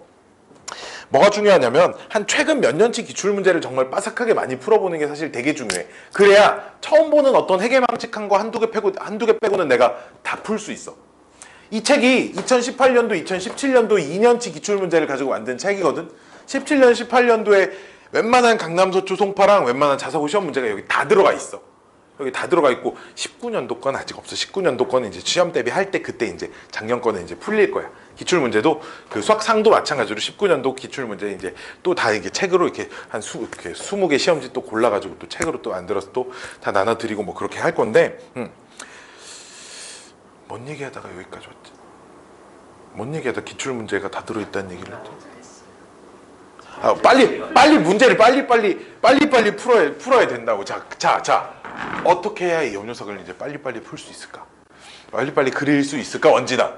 뭐가 중요하냐면 한 최근 몇 년치 기출문제를 정말 빠삭하게 많이 풀어보는 게 사실 되게 중요해. 그래야 처음 보는 어떤 해괴망측한 거 한두 개 빼고는 내가 다 풀 수 있어. 이 책이 2018년도, 2017년도 2년치 기출문제를 가지고 만든 책이거든. 17년, 18년도에 웬만한 강남서초 송파랑 웬만한 자사고 시험 문제가 여기 다 들어가 있어. 여기 다 들어가 있고 19년도 건 아직 없어. 19년도 거는 이제 시험 대비할 때 그때 이제 작년 거는 이제 풀릴 거야. 기출 문제도 그 수학상도 마찬가지로 19년도 기출 문제 이제 또 다 이게 책으로 이렇게 한 20개 시험지 또 골라가지고 또 책으로 또 만들어서 또 다 나눠드리고 뭐 그렇게 할 건데. 뭔 얘기하다가 여기까지 왔지? 뭔 얘기하다 기출 문제가 다 들어있다는 얘기를 했지? 빨리 문제를 빨리 풀어야 된다고. 자 어떻게 해야 이 녀석을 이제 빨리 풀 수 있을까? 빨리 그릴 수 있을까? 원진아.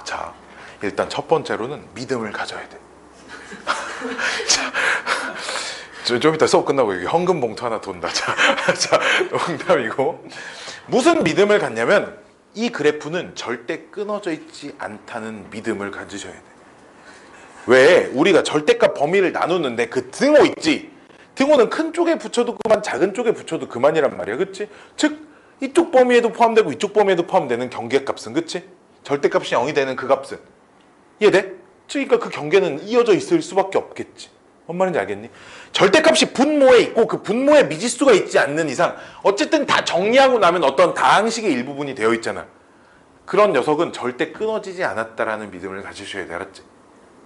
자 일단 첫 번째로는 믿음을 가져야 돼. 좀 이따 수업 끝나고 여기 헌금 봉투 하나 돈다. 자 농담이고. 무슨 믿음을 갖냐면 이 그래프는 절대 끊어져 있지 않다는 믿음을 가지셔야 돼. 왜? 우리가 절대값 범위를 나누는데 그 등호 있지? 등호는 큰 쪽에 붙여도 그만, 작은 쪽에 붙여도 그만이란 말이야. 그치? 즉 이쪽 범위에도 포함되고 이쪽 범위에도 포함되는 경계값은, 그치? 절대값이 0이 되는 그 값은 이해돼? 그러니까 그 경계는 이어져 있을 수밖에 없겠지. 뭔 말인지 알겠니? 절대값이 분모에 있고 그 분모에 미지수가 있지 않는 이상 어쨌든 다 정리하고 나면 어떤 다항식의 일부분이 되어 있잖아. 그런 녀석은 절대 끊어지지 않았다라는 믿음을 가지셔야 돼. 알았지?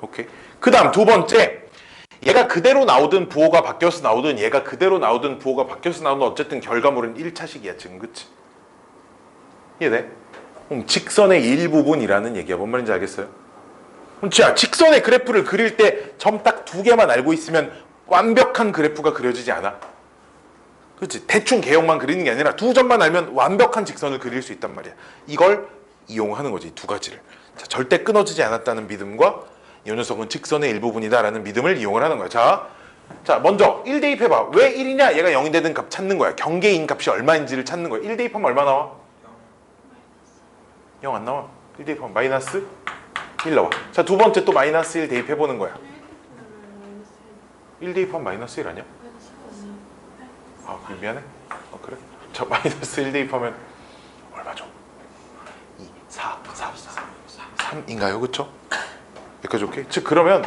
오케이. 그 다음 두 번째, 얘가 그대로 나오든 부호가 바뀌어서 나오든 얘가 그대로 나오든 부호가 바뀌어서 나오든 어쨌든 결과물은 1차식이야 지금. 그치? 이해돼? 직선의 일부분이라는 얘기야. 뭔 말인지 알겠어요? 자, 직선의 그래프를 그릴 때 점 딱 두 개만 알고 있으면 완벽한 그래프가 그려지지 않아. 그렇지? 대충 개형만 그리는 게 아니라 두 점만 알면 완벽한 직선을 그릴 수 있단 말이야. 이걸 이용하는 거지, 두 가지를. 자, 절대 끊어지지 않았다는 믿음과 이 녀석은 직선의 일부분이다라는 믿음을 이용을 하는 거야. 자, 먼저 1 대입해봐. 왜 1이냐? 얘가 0이 되는 값 찾는 거야. 경계인 값이 얼마인지를 찾는 거야. 1 대입하면 얼마 나와? 0 안 나와. 1 대입하면 마이너스 1 나와. 자, 두 번째 또 마이너스 1 대입해보는 거야. 1 대입하면 마이너스 1 아니야? 미안해. 그래? 자, 마이너스 1 대입하면 얼마죠? 2, 4, 3인가요? 그쵸? 여기까지 오케이? 즉 그러면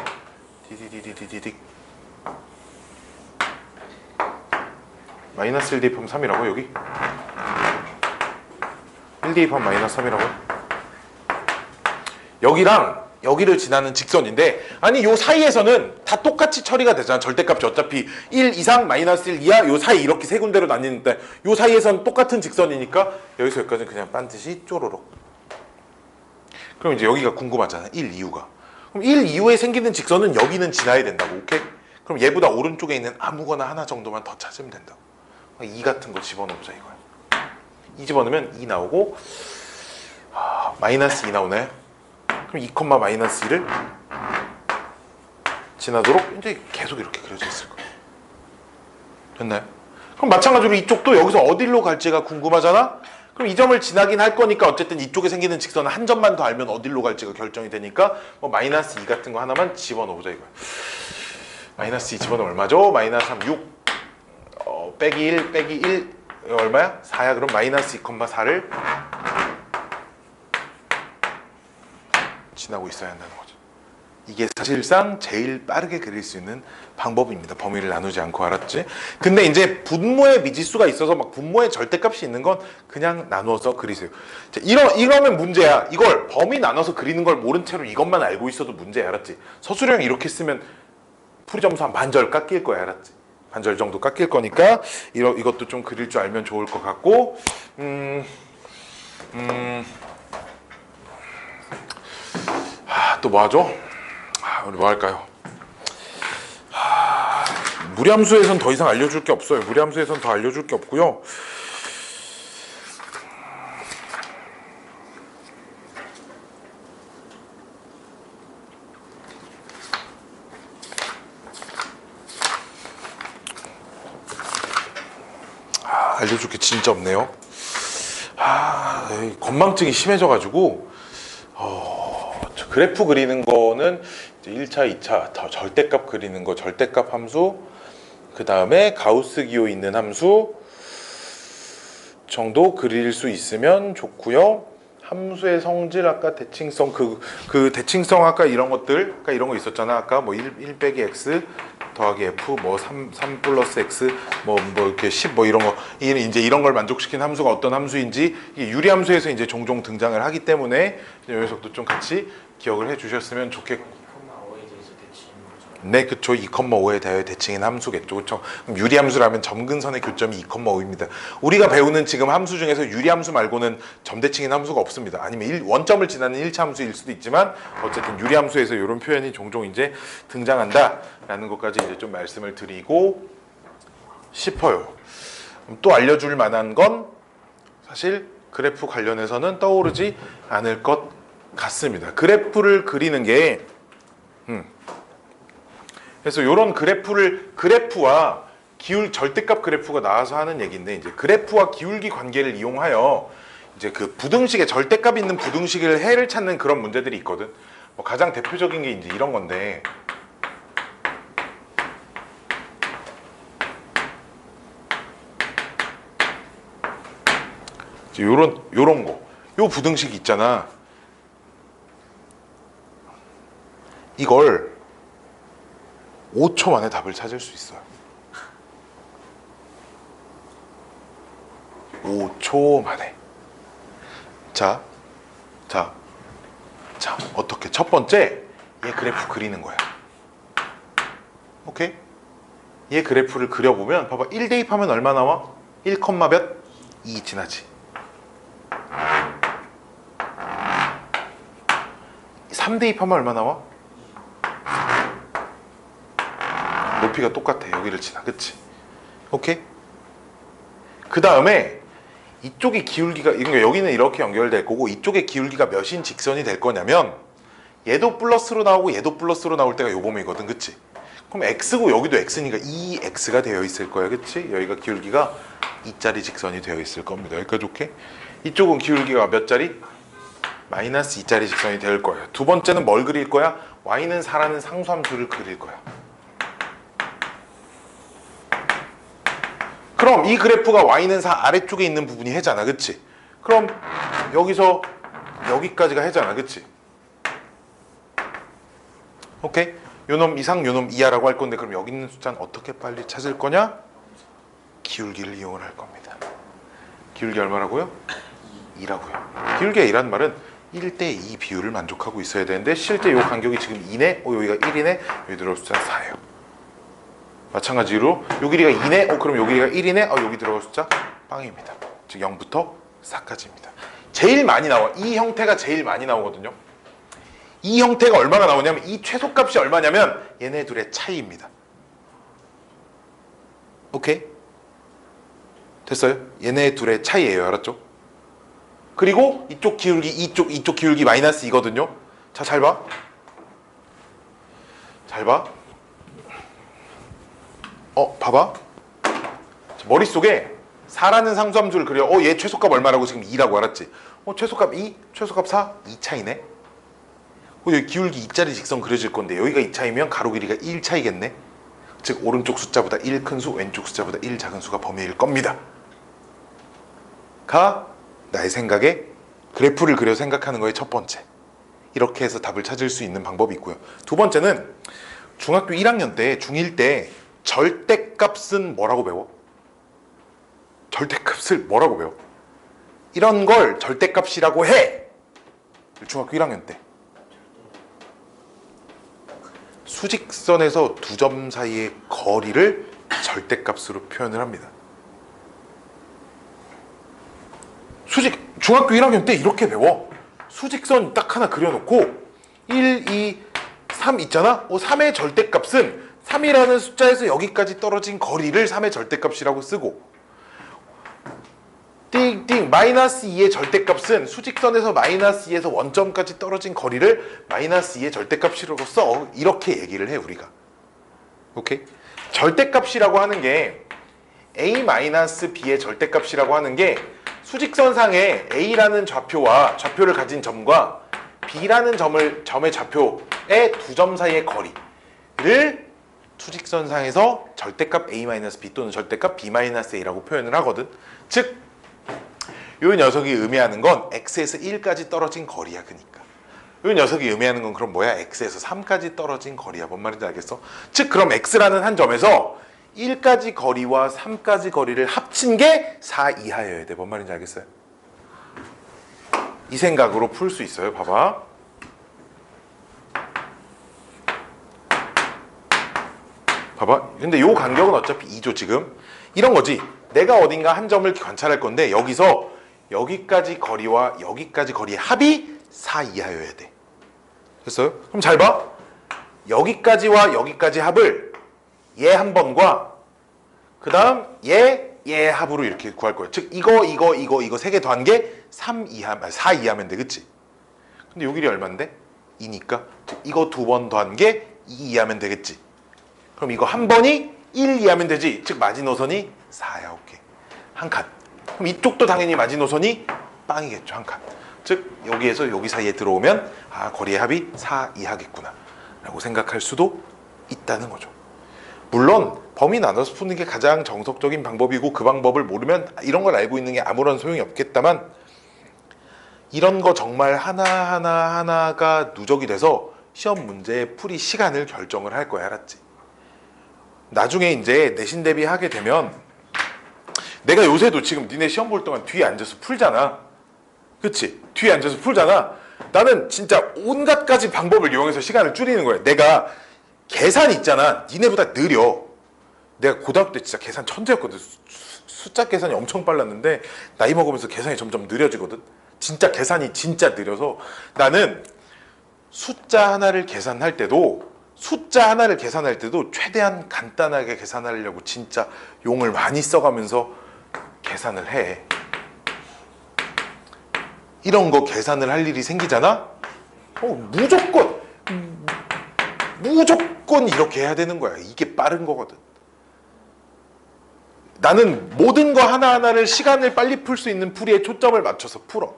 디디디디디디 마이너스 1 대입하면 3이라고 여기? 1 대입하면 마이너스 3이라고? 여기랑 여기를 지나는 직선인데, 아니 요 사이에서는 다 똑같이 처리가 되잖아. 절대값이 어차피 1 이상 마이너스 1 이하 요 사이 이렇게 세 군데로 나뉘는데 요 사이에서는 똑같은 직선이니까 여기서 여기까지는 그냥 반드시 쪼로록. 그럼 이제 여기가 궁금하잖아. 1 이후가. 그럼 1 이후에 생기는 직선은 여기는 지나야 된다고. 오케이? 그럼 얘보다 오른쪽에 있는 아무거나 하나 정도만 더 찾으면 된다고. 2 같은 거 집어넣자 이거야. 2 집어넣으면 2 나오고 마이너스 2 나오네. 그럼 2, 마이너스 1을 지나도록 이제 계속 이렇게 그려져 있을 거예요. 됐나요? 그럼 마찬가지로 이쪽도 여기서 어디로 갈지가 궁금하잖아? 그럼 이 점을 지나긴 할 거니까 어쨌든 이쪽에 생기는 직선은 한 점만 더 알면 어디로 갈지가 결정이 되니까 뭐 마이너스 2 같은 거 하나만 집어넣어보자 이거야. 마이너스 2 집어넣으면 얼마죠? 마이너스 3, 6 빼기 1 빼기 1 얼마야? 4야. 그럼 마이너스 2, 4를 지나고 있어야 한다는 거죠. 이게 사실상 제일 빠르게 그릴 수 있는 방법입니다. 범위를 나누지 않고. 알았지? 근데 이제 분모에 미지수가 있어서 막 분모에 절대값이 있는 건 그냥 나누어서 그리세요. 자, 이러면 문제야. 이걸 범위 나눠서 그리는 걸 모른 채로 이것만 알고 있어도 문제야. 알았지? 서술형 이렇게 쓰면 풀이 점수 한 반절 깎일 거야. 알았지? 반절 정도 깎일 거니까 이것도 좀 그릴 줄 알면 좋을 것 같고, 또 뭐 하죠? 우리 뭐 할까요? 무리함수에선 더 이상 알려줄 게 없어요. 무리함수에선 더 알려줄 게 없고요. 알려줄 게 진짜 없네요. 건망증이 심해져가지고 그래프 그리는 거는 이제 1차, 2차 다 절대값 그리는 거, 절대값 함수, 그 다음에 가우스 기호 있는 함수 정도 그릴 수 있으면 좋고요. 함수의 성질, 아까 대칭성, 그 대칭성 아까 이런 것들, 아까 이런 거 있었잖아. 아까 뭐 1 빼기 x 더하기 f, 뭐 3 플러스 x, 뭐 이렇게 10 뭐 이런 거, 이제 이런 걸 만족시킨 함수가 어떤 함수인지 이게 유리함수에서 이제 종종 등장을 하기 때문에 이 녀석도 좀 같이 기억을 해주셨으면 좋겠고. 네, 그쵸. 2,5에 대하여 대칭인 함수겠죠. 그쵸. 그럼 유리함수라면 점근선의 교점이 2,5입니다. 우리가 배우는 지금 함수 중에서 유리함수 말고는 점대칭인 함수가 없습니다. 아니면 원점을 지나는 1차 함수일 수도 있지만 어쨌든 유리함수에서 이런 표현이 종종 이제 등장한다라는 것까지 이제 좀 말씀을 드리고 싶어요. 또 알려줄 만한 건 사실 그래프 관련해서는 떠오르지 않을 것 같습니다. 그래프를 그리는 게 그래서 이런 그래프와 절대값 그래프가 나와서 하는 얘기인데, 이제 그래프와 기울기 관계를 이용하여 이제 그 부등식에 절대값 있는 부등식을 해를 찾는 그런 문제들이 있거든. 뭐 가장 대표적인 게 이제 이런 건데, 이제 요런 거, 요 부등식 있잖아. 이걸 5초 만에 답을 찾을 수 있어요. 5초 만에. 자, 어떻게? 첫 번째, 얘 그래프 그리는 거야. 오케이? 얘 그래프를 그려보면, 봐봐. 1 대입하면 얼마 나와? 1, 몇? 2 지나지. 3 대입하면 얼마 나와? 높이가 똑같아. 여기를 지나. 그치? 오케이? 그 다음에 이쪽의 기울기가, 그러니까 여기는 이렇게 연결될 거고 이쪽의 기울기가 몇인 직선이 될 거냐면 얘도 플러스로 나오고 얘도 플러스로 나올 때가 요 범위거든. 그치? 그럼 x고 여기도 x니까 2x가 되어 있을 거야. 그치? 여기가 기울기가 2짜리 직선이 되어 있을 겁니다. 여기까지 오케이? 이쪽은 기울기가 몇 짜리? 마이너스 2짜리 직선이 될 거예요. 두 번째는 뭘 그릴 거야? y는 4라는 상수함수를 그릴 거야. 그럼 이 그래프가 y는 4 아래쪽에 있는 부분이 해잖아. 그치? 그럼 여기서 여기까지가 해잖아. 그치? 오케이? 요놈 이상 요놈 이하라고 할 건데, 그럼 여기 있는 숫자는 어떻게 빨리 찾을 거냐? 기울기를 이용을 할 겁니다. 기울기 얼마라고요? 2라고요. 기울기가 2라는 말은 1대2 비율을 만족하고 있어야 되는데 실제 요 간격이 지금 2네? 여기가 1이네? 여기 들어올 숫자 4예요. 마찬가지로 요 길이가 2네? 그럼 요 길이가 1이네? 여기 들어갈 숫자 빵입니다. 즉 0부터 4까지입니다. 제일 많이 나와. 이 형태가 제일 많이 나오거든요. 이 형태가 얼마가 나오냐면 이 최소값이 얼마냐면 얘네 둘의 차이입니다. 오케이? 됐어요? 얘네 둘의 차이예요. 알았죠? 그리고 이쪽 기울기, 이쪽 기울기 마이너스 2거든요. 자, 잘 봐. 잘 봐. 봐봐. 머릿속에 4라는 상수함수를 그려. 얘 최소값 얼마라고? 지금 2라고 알았지? 최소값 2, 최소값 4, 2 차이네. 여기 기울기 2짜리 직선 그려질 건데 여기가 2 차이면 가로 길이가 1 차이겠네. 즉 오른쪽 숫자보다 1 큰 수, 왼쪽 숫자보다 1 작은 수가 범위일 겁니다. 가 나의 생각에 그래프를 그려 생각하는 거의 첫 번째. 이렇게 해서 답을 찾을 수 있는 방법이 있고요. 두 번째는 중학교 1학년 때, 중1 때 절대값은 뭐라고 배워? 절대값을 뭐라고 배워? 이런 걸 절대값이라고 해. 중학교 1학년 때. 수직선에서 두 점 사이의 거리를 절대값으로 표현을 합니다. 중학교 1학년 때 이렇게 배워. 수직선 딱 하나 그려놓고 1, 2, 3 있잖아? 3의 절대값은 3이라는 숫자에서 여기까지 떨어진 거리를 3의 절대값이라고 쓰고, 띵띵 마이너스 2의 절대값은 수직선에서 마이너스 2에서 원점까지 떨어진 거리를 마이너스 2의 절대값이라고 써. 이렇게 얘기를 해 우리가. 오케이? 절대값이라고 하는 게 a-b의 절대값이라고 하는 게 수직선상에 a라는 좌표를 가진 점과 b라는 점의 좌표의 두 점 사이의 거리를 수직선상에서 절대값 a-b 또는 절대값 b-a라고 표현을 하거든. 즉, 이 녀석이 의미하는 건 x에서 1까지 떨어진 거리야. 그러니까 이 녀석이 의미하는 건 그럼 뭐야? x에서 3까지 떨어진 거리야. 뭔 말인지 알겠어? 즉, 그럼 x라는 한 점에서 1까지 거리와 3까지 거리를 합친 게 4 이하여야 돼. 뭔 말인지 알겠어요? 이 생각으로 풀 수 있어요. 봐봐. 봐봐. 근데 요 간격은 어차피 2죠 지금. 이런 거지. 내가 어딘가 한 점을 관찰할 건데 여기서 여기까지 거리와 여기까지 거리의 합이 4 이하여야 돼. 됐어요? 그럼 잘 봐. 여기까지와 여기까지 합을 얘 한 번과 그 다음 얘 합으로 이렇게 구할 거야. 즉 이거 세 개 더한 게 3 이하, 4 이하면 돼. 그치? 근데 요 길이 얼만데? 2니까 즉 이거 두 번 더한 게 2 이하면 되겠지. 그럼 이거 한 번이 1 이하면 되지. 즉 마지노선이 4야. 오케이. 한 칸. 그럼 이쪽도 당연히 마지노선이 빵이겠죠. 한 칸. 즉 여기에서 여기 사이에 들어오면 아, 거리의 합이 4 이하겠구나 라고 생각할 수도 있다는 거죠. 물론 범위 나눠서 푸는 게 가장 정석적인 방법이고 그 방법을 모르면 이런 걸 알고 있는 게 아무런 소용이 없겠다만, 이런 거 정말 하나가 누적이 돼서 시험 문제의 풀이 시간을 결정을 할 거야. 알았지? 나중에 이제 내신 대비하게 되면 내가 요새도 지금 니네 시험 볼 동안 뒤에 앉아서 풀잖아. 그치? 뒤에 앉아서 풀잖아. 나는 진짜 온갖 가지 방법을 이용해서 시간을 줄이는 거야. 내가 계산 있잖아. 니네보다 느려. 내가 고등학교 때 진짜 계산 천재였거든. 숫자 계산이 엄청 빨랐는데 나이 먹으면서 계산이 점점 느려지거든. 진짜 계산이 진짜 느려서 나는 숫자 하나를 계산할 때도 최대한 간단하게 계산하려고 진짜 용을 많이 써가면서 계산을 해. 이런 거 계산을 할 일이 생기잖아? 무조건 이렇게 해야 되는 거야. 이게 빠른 거거든. 나는 모든 거 하나하나를 시간을 빨리 풀 수 있는 풀이에 초점을 맞춰서 풀어.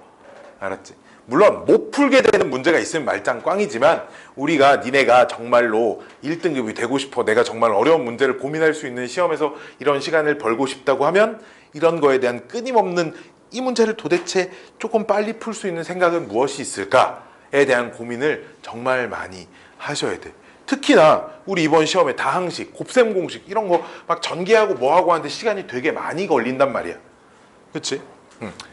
알았지? 물론 못 풀게 되는 문제가 있으면 말짱 꽝이지만 우리가 니네가 정말로 1등급이 되고 싶어, 내가 정말 어려운 문제를 고민할 수 있는 시험에서 이런 시간을 벌고 싶다고 하면 이런 거에 대한 끊임없는 이 문제를 도대체 조금 빨리 풀 수 있는 생각은 무엇이 있을까에 대한 고민을 정말 많이 하셔야 돼. 특히나 우리 이번 시험에 다항식, 곱셈 공식 이런 거 막 전개하고 뭐하고 하는데 시간이 되게 많이 걸린단 말이야. 그치?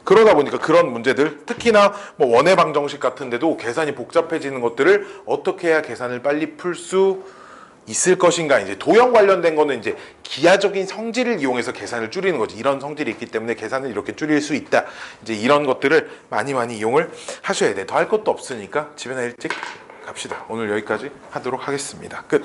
그러다 보니까 그런 문제들, 특히나 뭐 원의 방정식 같은데도 계산이 복잡해지는 것들을 어떻게 해야 계산을 빨리 풀 수 있을 것인가. 이제 도형 관련된 거는 이제 기하적인 성질을 이용해서 계산을 줄이는 거지. 이런 성질이 있기 때문에 계산을 이렇게 줄일 수 있다. 이제 이런 것들을 많이 이용을 하셔야 돼. 더 할 것도 없으니까 집에나 일찍 갑시다. 오늘 여기까지 하도록 하겠습니다. 끝.